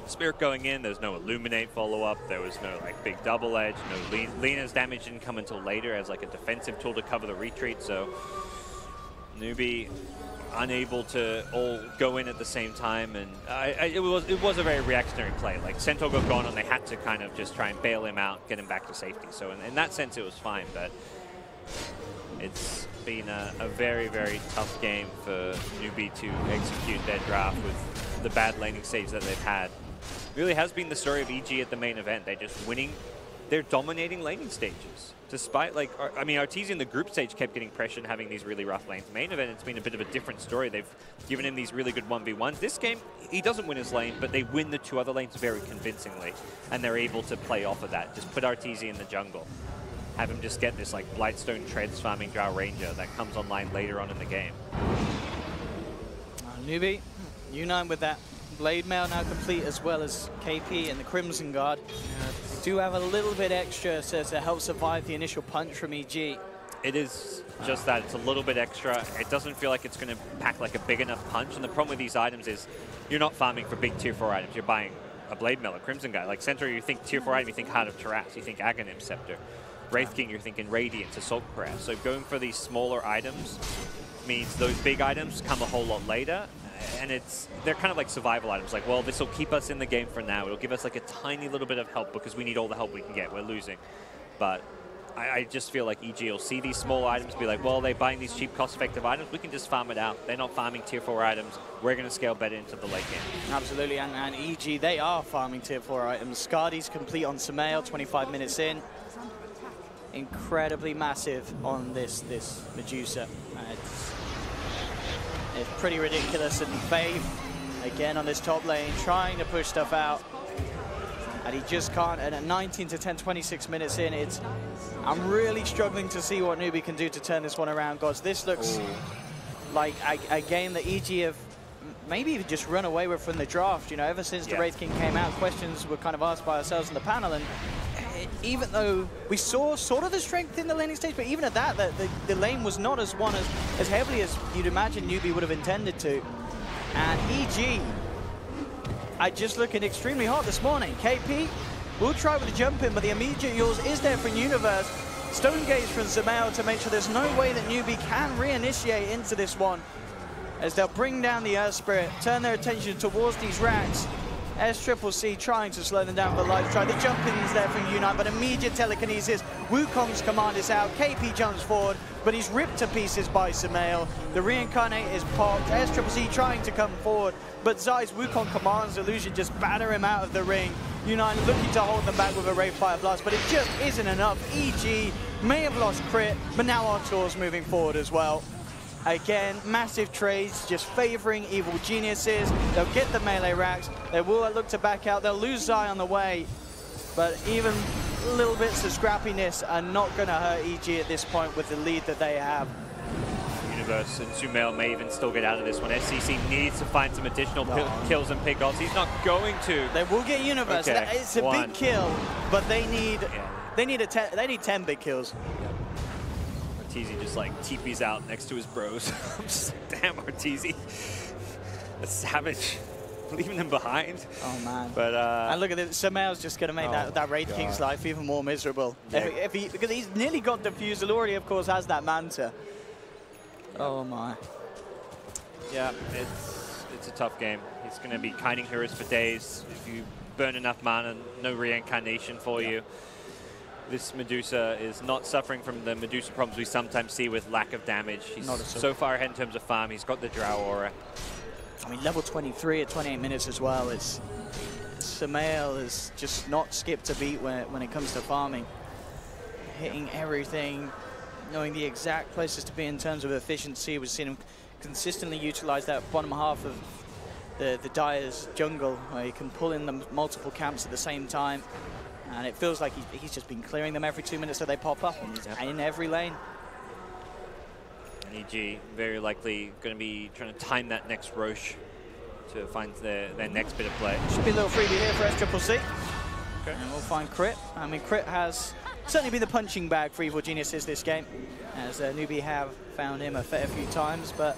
Spirit going in. There's no Illuminate follow-up. There was no like big double edge. No Lena's damage didn't come until later as like a defensive tool to cover the retreat. So Newbee unable to all go in at the same time, and it was a very reactionary play. Like Centaur got gone, and they had to kind of just try and bail him out, get him back to safety. So in that sense, it was fine, but it's been a very, very tough game for Newbee to execute their draft with the bad laning stage that they've had. Really has been the story of EG at the main event. They're just winning. They're dominating laning stages. Despite, like, I mean, Arteezy in the group stage kept getting pressured and having these really rough lanes. Main event, it's been a bit of a different story. They've given him these really good 1v1s. This game, he doesn't win his lane, but they win the 2 other lanes very convincingly. And they're able to play off of that. Just put Arteezy in the jungle. Have him just get this, like, Blightstone Treads farming Drow Ranger that comes online later on in the game.
Newbee, U9 with that Blade Mail now complete, as well as KP and the Crimson Guard. They do have a little bit extra to help survive the initial punch from EG.
It is just that. It's a little bit extra. It doesn't feel like it's going to pack like a big enough punch. And the problem with these items is you're not farming for big tier 4 items. You're buying a Blade Mail, a Crimson Guy. Like Centaur, you think tier 4 item, you think Heart of Taras, you think Aghanim Scepter. Wraith King, you're thinking Radiance, Assault Cuirass. So going for these smaller items means those big items come a whole lot later. And they're kind of like survival items. Like, well, this will keep us in the game for now. It'll give us like a tiny little bit of help because we need all the help we can get. We're losing. But I just feel like EG will see these small items, be like, well, they're buying these cheap, cost-effective items. We can just farm it out. They're not farming tier 4 items. We're going to scale better into the late game.
Absolutely, and EG, they are farming tier 4 items. Scardy's complete on Samael, 25 minutes in. Incredibly massive on this Medusa. It's pretty ridiculous, and Faith, again on this top lane, trying to push stuff out. And he just can't, and at 19 to 10, 26 minutes in, I'm really struggling to see what Newbee can do to turn this one around, guys. This looks like a game that EG have maybe even just run away with from the draft. You know, ever since the Wraith King came out, questions were kind of asked by ourselves in the panel, and even though we saw sort of the strength in the laning stage, but even at that, the lane was not as won as heavily as you'd imagine Newbee would have intended to. And EG are just looking extremely hot this morning. KP will try with the jump in, but the immediate yours is there from Universe. Stone Gaze from Samael to make sure there's no way that Newbee can reinitiate into this one, as they'll bring down the Earth Spirit, turn their attention towards these racks. SCCC trying to slow them down for the life try. The jump in is there from U9, but immediate telekinesis. Wukong's command is out. KP jumps forward, but he's ripped to pieces by Samael. The reincarnate is popped. SCCC trying to come forward, but Zai's Wukong commands illusion just batter him out of the ring. U9 looking to hold them back with a Wraith Fire Blast, but it just isn't enough. EG may have lost crit, but now Artur's moving forward as well. Again, massive trades, just favoring evil geniuses. They'll get the melee racks. They will look to back out. They'll lose Zai on the way. But even little bits of scrappiness are not going to hurt EG at this point with the lead that they have.
Universe and Sumail may even still get out of this one. SCC needs to find some additional kills and pick offs. He's not going to.
They will get Universe.
Okay.
It's a big kill, but they need 10 big kills.
Arteezy just like TP's out next to his bros. I'm just like, damn, Arteezy. A savage. Leaving them behind.
Oh, man.
But,
and look at it. Samael's just going to make that Wraith King's life even more miserable.
Yeah.
Because he's nearly got defused. Already, of course, has that Manta. Oh, my.
Yeah, it's a tough game. He's going to be kiting heroes for days. If you burn enough mana, no reincarnation for you. This Medusa is not suffering from the Medusa problems we sometimes see with lack of damage. He's so far ahead in terms of farm. He's got the Drow Aura.
I mean, level 23 at 28 minutes as well. It's Samael has just not skipped a beat when it comes to farming. Hitting everything, knowing the exact places to be in terms of efficiency. We've seen him consistently utilize that bottom half of the Dire's jungle, where he can pull in the multiple camps at the same time. And it feels like he's just been clearing them every 2 minutes so they pop up, and he's in every lane.
And EG very likely going to be trying to time that next Roche to find their next bit of play.
Should be a little freebie here for SCCC. Okay. And we'll find Crit. I mean, Crit has certainly been the punching bag for Evil Geniuses this game, as Newbee have found him a fair few times, but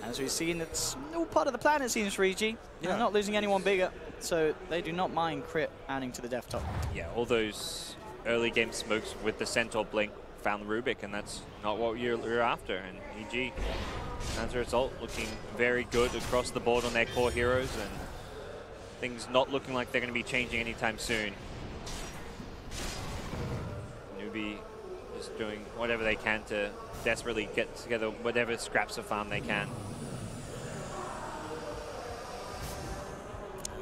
as we've seen, it's all part of the plan, it seems, for EG. Yeah. They're not losing anyone bigger, so they do not mind Crit adding to the death top.
Yeah, all those early game smokes with the Centaur blink found the Rubik, and that's not what you're after. And EG, as a result, looking very good across the board on their core heroes, and things not looking like they're going to be changing anytime soon. Newbee is doing whatever they can to desperately get together whatever scraps of farm they can.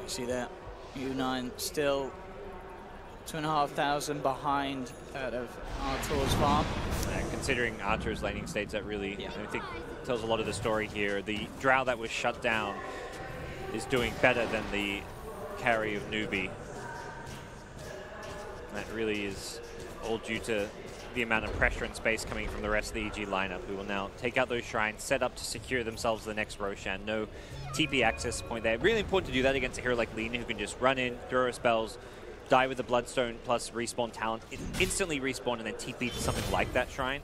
You see that U9 still 2,500 behind out of Artur's farm.
Considering Artur's laning states, that really, I think, tells a lot of the story here. The Drow that was shut down is doing better than the carry of Newbee. And that really is all due to the amount of pressure and space coming from the rest of the EG lineup, who will now take out those shrines, set up to secure themselves the next Roshan. No TP access point there. Really important to do that against a hero like Lina, who can just run in, throw her spells, die with the Bloodstone plus respawn talent, instantly respawn and then TP to something like that shrine.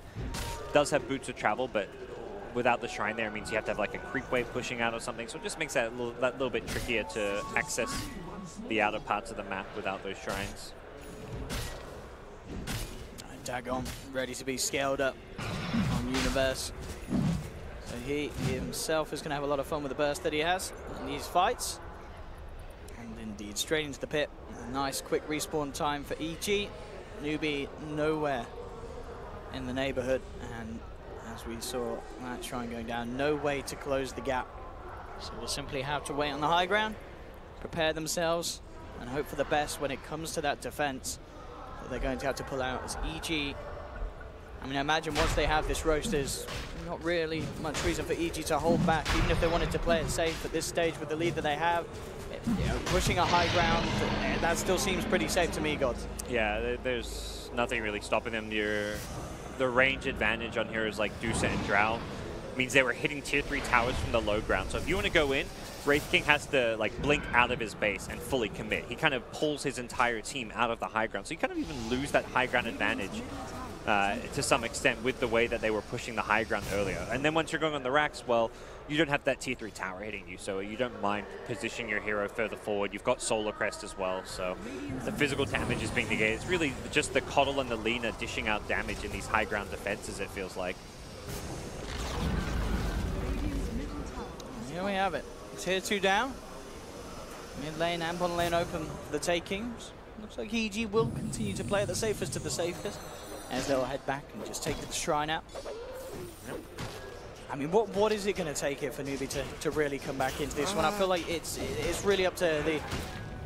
Does have boots of travel, but without the shrine there, it means you have to have like a creep wave pushing out or something, so it just makes that a little bit trickier to access the outer parts of the map without those shrines.
Dagon ready to be scaled up on Universe. So he himself is going to have a lot of fun with the burst that he has in these fights. And indeed, straight into the pit. A nice quick respawn time for EG. Newbee nowhere in the neighborhood. And as we saw that shrine going down, no way to close the gap. So we'll simply have to wait on the high ground, prepare themselves, and hope for the best when it comes to that defense. They're going to have to pull out as EG. I mean, I imagine once they have this roast, there's not really much reason for EG to hold back, even if they wanted to play it safe at this stage with the lead that they have. You know, pushing a high ground, that still seems pretty safe to me, Gods.
Yeah, there's nothing really stopping them. The range advantage on heroes like Dusa and Drow means they were hitting tier 3 towers from the low ground. So if you want to go in, Wraith King has to like blink out of his base and fully commit. He kind of pulls his entire team out of the high ground. So you kind of even lose that high ground advantage to some extent with the way that they were pushing the high ground earlier. And then once you're going on the racks, well, you don't have that tier 3 tower hitting you, so you don't mind positioning your hero further forward. You've got Solar Crest as well, so the physical damage is being negated. It's really just the Coddle and the Lina dishing out damage in these high ground defenses, it feels like.
Here we have it. Tier 2 down. Mid lane and bottom lane open for the takings. Looks like EG will continue to play at the safest of the safest, as they'll head back and just take the shrine out. Yep. I mean, what is it going to take here for Newbee to really come back into this one? I feel like it's really up to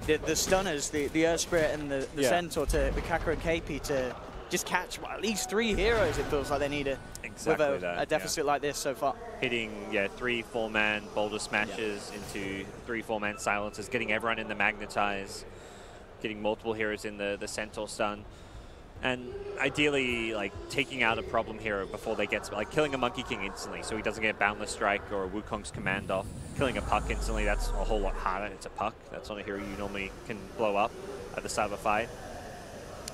the stunners, the Earth Spirit and the Centaur, to the Kaka and KP to just catch at least 3 heroes. It feels like they need with a deficit like this so far.
Hitting 3 4-man boulder smashes into 3 4-man silencers, getting everyone in the magnetize, getting multiple heroes in the Centaur stun. And ideally, like, taking out a problem hero before they get, like, killing a Monkey King instantly so he doesn't get Boundless Strike or a Wukong's command off. Killing a Puck instantly, that's a whole lot harder. It's a Puck. That's not a hero you normally can blow up at the start of a fight.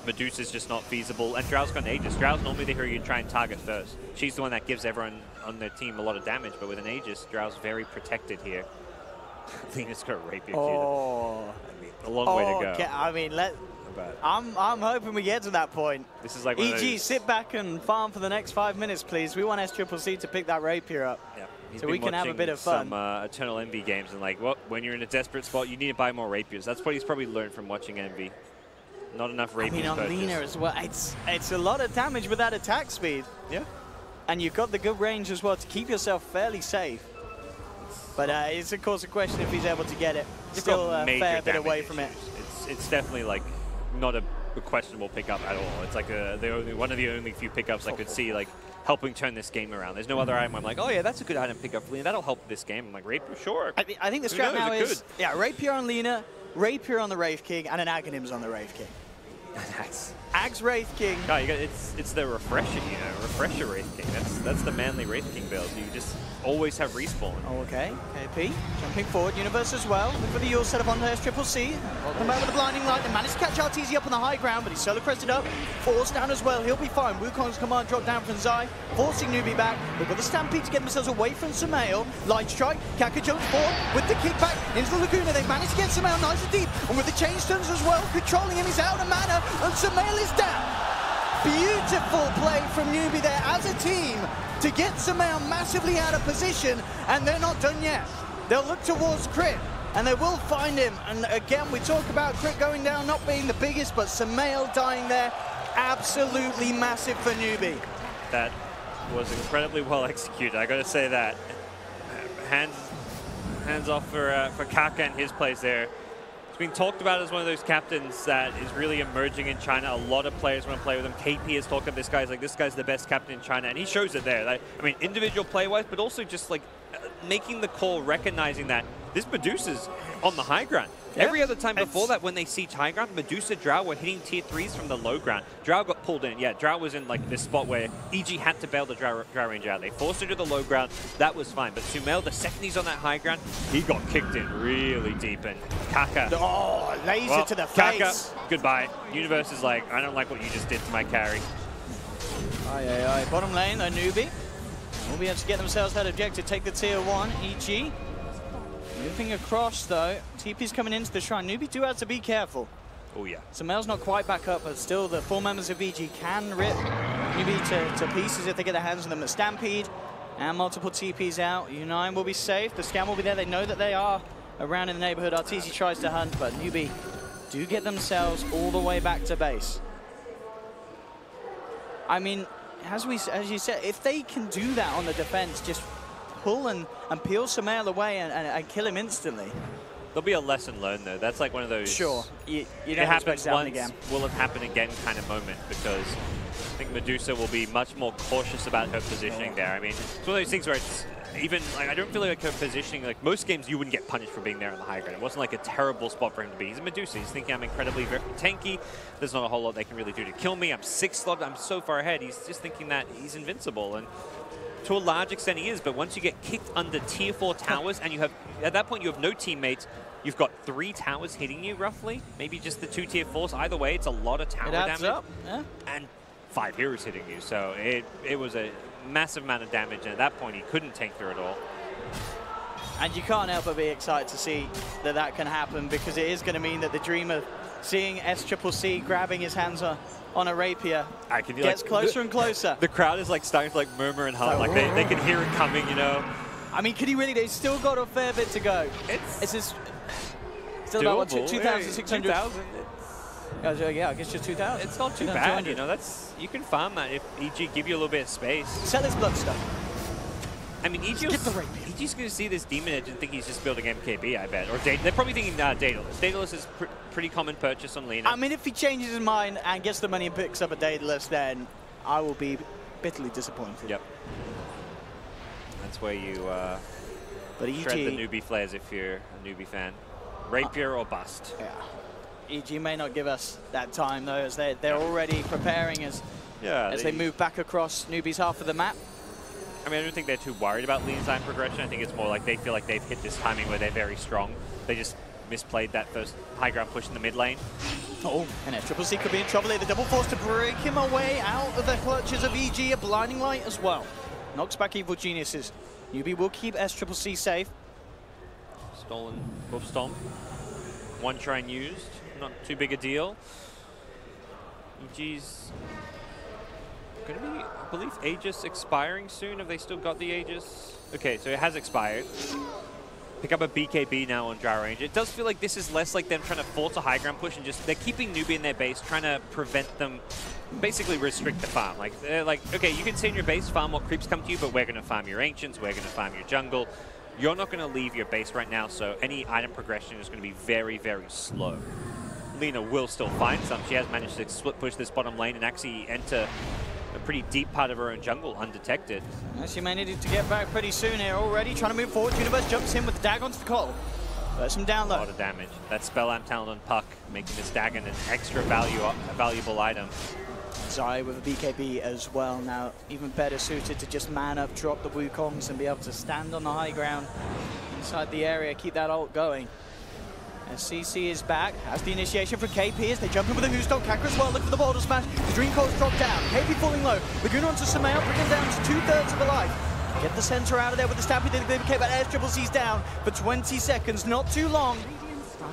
Medusa's just not feasible. And Drow's got an Aegis. Drow's normally the hero you try and target first. She's the one that gives everyone on their team a lot of damage, but with an Aegis, Drow's very protected here. Lina's got a Rapier.
Oh.
I mean, a long way to go.
Okay. I mean, I'm hoping we get to that point.
This is like
EG, sit back and farm for the next 5 minutes, please. We want SCCC to pick that Rapier up.
Yeah.
So we can have a bit of fun.
Some Eternal Envy games, and like, when you're in a desperate spot, you need to buy more Rapiers. That's what he's probably learned from watching Envy. Not enough Rapiers.
I mean, on Lina as well, it's a lot of damage with that attack speed.
Yeah.
And you've got the good range as well to keep yourself fairly safe. But it's, of course, a question if he's able to get it.
He's
Still
got
a
major
fair bit
damage
away from it.
issues. It's definitely like not a questionable pickup at all. It's like one of the only few pickups I could see like helping turn this game around. There's no other item I'm like, oh yeah, that's a good item pickup for Lena. That'll help this game. I'm like, Rapier, sure.
I think the strat now is Rapier on Lena, Rapier on the Wraith King, and an Aghanims on the Wraith King.
Nice.
Aghs Wraith King.
No, it's the refresher, refresher Wraith King. That's the manly Wraith King build. You just always have respawn.
Oh, okay. KP jumping forward. Universe as well. Look for the Yule set up on there's Triple C. Come out with a blinding light. They managed to catch RTZ up on the high ground, but he's solo crested up. Force down as well. He'll be fine. Wukong's command drop down from Zai, forcing Newbee back. They've got the Stampede to get themselves away from Sumail. Light strike. Kaka jumps forward with the kickback into the Laguna. They managed to get Sumail nice and deep, and with the chain stuns as well, controlling him. He's out of mana, and Sumail is down. Beautiful play from Newbee there as a team to get Sumail massively out of position, and they're not done yet. They'll look towards Crit, and they will find him. And again, we talk about Crit going down not being the biggest, but Sumail dying there, absolutely massive for Newbee.
That was incredibly well executed, I gotta say that. Hands off for Kaka and his plays there. Being talked about as one of those captains that is really emerging in China. A lot of players want to play with him. KP has talked about this guy's like, this guy's the best captain in China, and he shows it there. Like, I mean, individual play-wise, but also just like making the call, recognizing that this Medusa's on the high ground. Yep. Every other time before that, when they see high ground, Medusa, Drow were hitting tier 3s from the low ground. Drow got pulled in. Yeah, Drow was in like this spot where EG had to bail the Drow Ranger out. They forced her to the low ground. That was fine. But Sumail, the second he's on that high ground, he got kicked in really deep. And Kaka.
Oh, laser to the
Kaka,
face.
Goodbye. Universe is like, I don't like what you just did to my carry.
Aye. Bottom lane, a Newbee will be able to get themselves that objective, take the tier 1, EG. Moving across though, TP's coming into the shrine. Newbee do have to be careful.
Oh yeah.
Sumail's not quite back up, but still the 4 members of EG can rip Newbee to pieces if they get their hands on them. The Stampede and multiple TPs out. U9 will be safe. The scan will be there. They know that they are around in the neighborhood. RTZ tries to hunt, but Newbee do get themselves all the way back to base. I mean, as you said, if they can do that on the defense, just pull and peel Sumail away and kill him instantly.
There'll be a lesson learned though. That's like one of those.
Sure. You
it
don't
happens
expect
once,
again.
will it happen again kind of moment, because I think Medusa will be much more cautious about her positioning there. I mean, it's one of those things where it's even like I don't feel like her positioning, like most games you wouldn't get punished for being there on the high ground. It wasn't like a terrible spot for him to be. He's a Medusa. He's thinking I'm incredibly tanky. There's not a whole lot they can really do to kill me. I'm 6 slot. I'm so far ahead. He's just thinking that he's invincible. And to a large extent he is, but once you get kicked under tier 4 towers and you have, at that point you have no teammates, you've got 3 towers hitting you roughly, maybe just the 2 tier 4s. Either way, it's a lot of tower damage.
Up. Yeah.
And 5 heroes hitting you, so it was a massive amount of damage, and at that point he couldn't tank through it all.
And you can't help but be excited to see that that can happen, because it is going to mean that the dream of seeing SCCC grabbing his hands on a rapier gets closer and closer.
The crowd is like starting to like murmur and hum, like they can hear it coming, you know.
I mean, can he really? They've still got a fair bit to go. It's just still
doable.
about what, 2,600.
2,000.
Yeah, I guess just 2,000.
It's not too bad, you know. That's, you can farm that if EG give you a little bit of space.
Sell his bloodstone.
I mean, EG's going to see this Demon Edge and think he's just building MKB, I bet. Or they're probably thinking Daedalus. Daedalus is pretty common purchase on Lena.
I mean, if he changes his mind and gets the money and picks up a Daedalus, then I will be bitterly disappointed.
Yep. That's where you
but EG,
shred the newbie flares if you're a newbie fan. Rapier or bust.
Yeah. EG may not give us that time, though, as they're already preparing as they move back across Newbee's half of the map.
I mean, I don't think they're too worried about Lena's time progression. I think it's more like they feel like they've hit this timing where they're very strong. They just misplayed that first high ground push in the mid lane.
Oh, and SCCC could be in trouble here. The double force to break him away out of the clutches of EG. A blinding light as well. Knocks back Evil Geniuses. Newbee will keep SCCC safe.
Stolen Wolf Stomp. 1 shrine used. Not too big a deal. EG's going to be, I believe, Aegis expiring soon. Have they still got the Aegis? Okay, so it has expired. Pick up a BKB now on Drow Ranger. It does feel like this is less like them trying to force a high ground push and just, they're keeping Newbee in their base, trying to prevent them, basically restrict the farm. Like, they're like, okay, you can stay in your base, farm what creeps come to you, but we're going to farm your Ancients, we're going to farm your jungle. you're not going to leave your base right now, so any item progression is going to be very, very slow. Lina will still find some. She has managed to split push this bottom lane and actually enter a pretty deep part of her own jungle undetected.
She may need to get back pretty soon here already. Trying to move forward. Universe jumps in with the dagger onto the coal. Burst him down low.
A lot of damage. That Spell Amp talent on Puck, making this dagger an extra valuable item.
Zai with a BKB as well now, even better suited to just man up, drop the Wukongs and be able to stand on the high ground inside the area, keep that ult going. And CC is back, has the initiation from KP as they jump in with a Houston. Kakra as well, look for the boulder smash. The Dream Coil's dropped down, KP falling low. Laguna onto Samael, bring him down to 2/3 of a life. Get the center out of there with the Stampede, the BKB, but Triple-C's down for 20 seconds, not too long.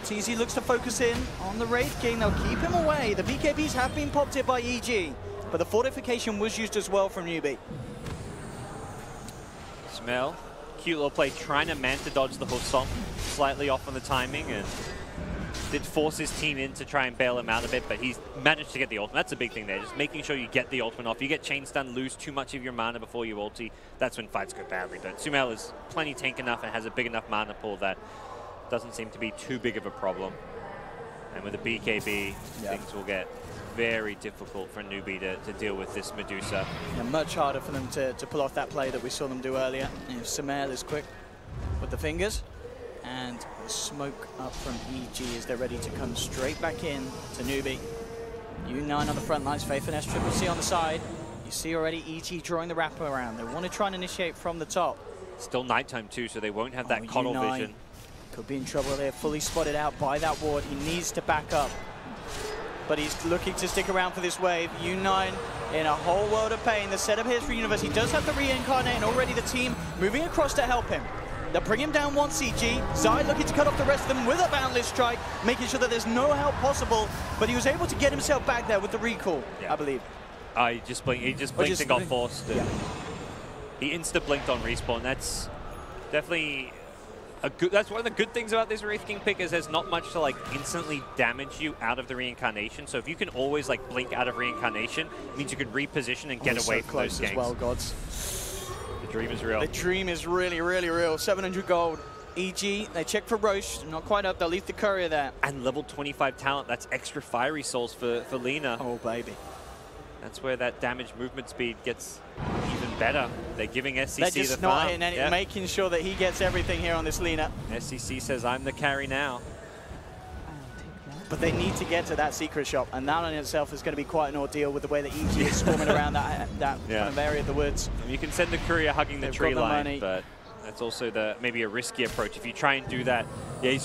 TZ looks to focus in on the Wraith King. They'll keep him away. The BKBs have been popped here by EG, but the fortification was used as well from Newbee.
Smell, cute little play, trying to man to dodge the hook stomp, slightly off on the timing, and did force his team in to try and bail him out a bit, but he's managed to get the ultimate. That's a big thing there, just making sure you get the ultimate off. You get chain stun, lose too much of your mana before you ulti, that's when fights go badly. But Sumail is plenty tank enough and has a big enough mana pool that doesn't seem to be too big of a problem. And with the BKB, things will get very difficult for Newbee to deal with this Medusa.
Yeah, much harder for them to pull off that play that we saw them do earlier. Sumail is quick with the fingers. And smoke up from EG as they're ready to come straight back in to Newbee. U9 on the front lines, Faith and SCCC on the side. You see already EG drawing the wrap around. They want to try and initiate from the top.
Still nighttime too, so they won't have that coddle
U9
vision.
could be in trouble there, fully spotted out by that ward. He needs to back up, but he's looking to stick around for this wave. U9 in a whole world of pain. The setup here is for Universe. He does have the reincarnate, and already the team moving across to help him. They'll bring him down once, CG. Zai looking to cut off the rest of them with a Boundless Strike, making sure that there's no help possible, but he was able to get himself back there with the recall, I believe.
He just blinked and got forced.
Yeah.
He insta-blinked on respawn. That's definitely a good. That's one of the good things about this Wraith King pick is there's not much to like instantly damage you out of the reincarnation. So if you can always like blink out of reincarnation, it means you can reposition and get away from those ganks.
As well, gods.
The dream is real.
The dream is really, really real. 700 gold. EG, they check for Roche. Not quite up. They'll leave the courier there.
And level 25 talent. That's extra fiery souls for Lina.
Oh, baby.
That's where that damage movement speed gets even better. They're giving SCC
They're just
the
not
farm.
making sure that he gets everything here on this Lina.
SCC says, I'm the carry now.
But they need to get to that secret shop, and that in itself is going to be quite an ordeal with the way that EG is swarming around that kind of area of the woods.
You can send the courier hugging the tree line, but that's also maybe a risky approach. If you try and do that, they're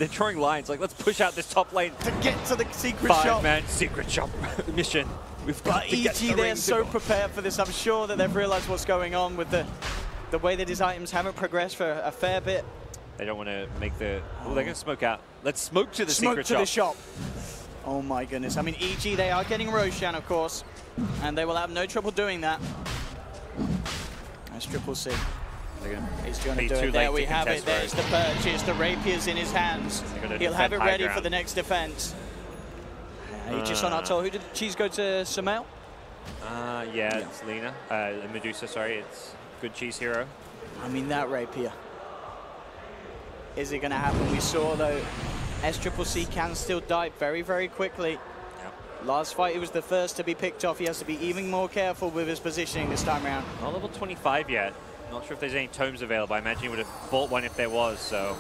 throwing lines. Like, let's push out this top lane.
To get to the secret shop.
5-man secret shop mission. We've got to
EG,
get the
they're so prepared for this. I'm sure that they've realized what's going on with the way that his items haven't progressed for a fair bit.
They don't want to make the... Oh, they're going to smoke out. Let's smoke to the secret shop.
Smoke to the shop. Oh my goodness. I mean, EG, they are getting Roshan, of course, and they will have no trouble doing that. That's Triple-C. He's going to do it. There we have it. There's the purchase. The rapier's in his hands. He'll have it ready for the next defense. Aegis on our toe. Who did Cheese go to? Sumail?
Yeah, it's Lina. Medusa, sorry. It's good Cheese hero.
I mean, that rapier. Is it going to happen? We saw, though, SCCC can still die very, very quickly. Yep. Last fight, he was the first to be picked off. He has to be even more careful with his positioning this time around.
Not level 25 yet. Not sure if there's any tomes available. I imagine he would have bought one if there was, so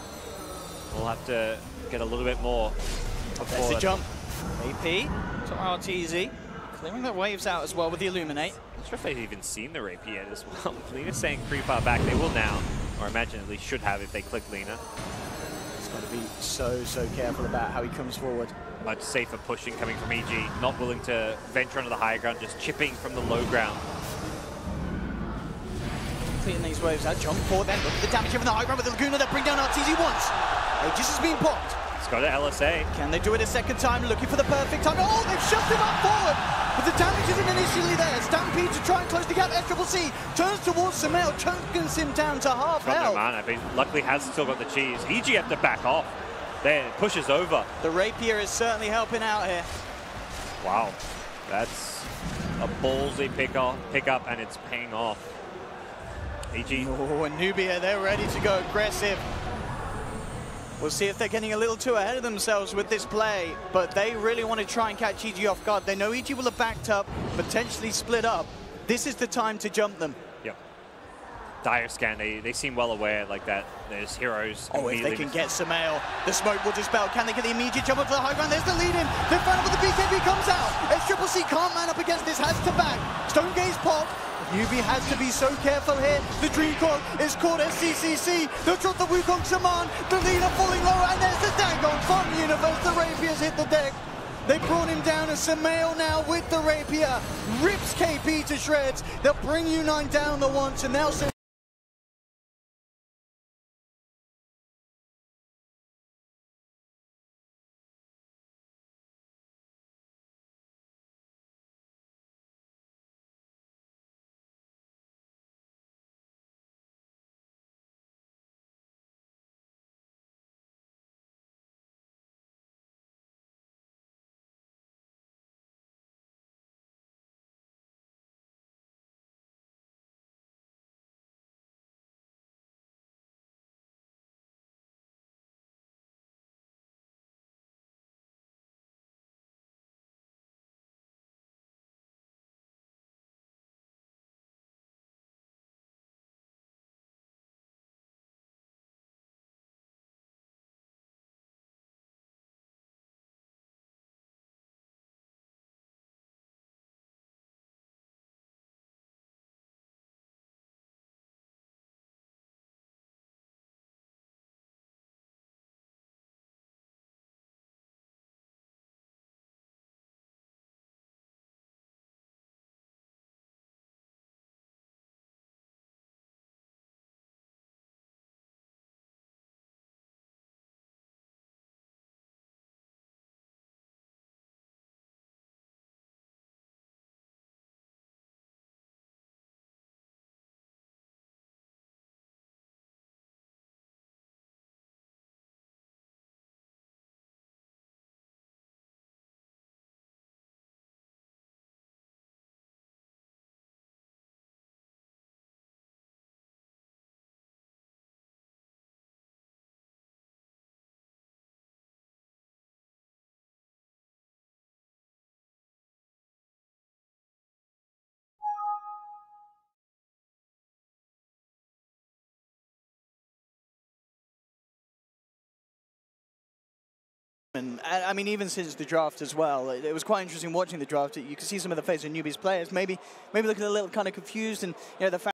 we'll have to get a little bit more.
There's the jump. AP to RTZ. Clearing the waves out as well with the Illuminate.
Not sure if they've even seen the rapier yet as well. Lina's saying pretty far back. They will now. Or imagine at least should have if they click Lina.
He's got to be so careful about how he comes forward.
Much safer pushing coming from EG. Not willing to venture onto the higher ground, just chipping from the low ground.
Completing these waves. That jump forward then. Look at the damage here from the high ground with the Laguna that bring down RTZ once. Aegis has been popped.
It's got an LSA.
Can they do it a second time? Looking for the perfect time. Oh, they've shoved him up forward. But the damage isn't initially there. Stampede to try and close the gap. SCCC turns towards Sumail, chunks him down to half health.
No mana, but luckily has still got the cheese. EG have to back off. There, it pushes over.
The rapier is certainly helping out here.
Wow, that's a ballsy pick up, and it's paying off. EG.
Oh, and Newbee, they're ready to go aggressive. We'll see if they're getting a little too ahead of themselves with this play, but they really want to try and catch EG off guard. They know EG will have backed up, potentially split up. This is the time to jump them.
Yep. Dire scan, they seem well aware like that. There's heroes.
Oh, if they can get Samael, the smoke will dispel. Can they get the immediate jump up to the high ground? There's the lead in. They find out, but the BKB comes out. SCCC can't man up against this, has to back. Stone Gaze pop. Newbee has to be so careful here. The Dream Court is caught SCCC. They'll drop the Wukong Shaman. The leader falling low, and there's the Dagon from Universe. The Rapiers hit the deck. They brought him down, and Samael now with the Rapier rips KP to shreds. They'll bring U9 down the once, and now and I mean, even since the draft as well, it was quite interesting watching the draft. You could see some of the face of Newbee's players, maybe looking a little kind of confused, and you know the fact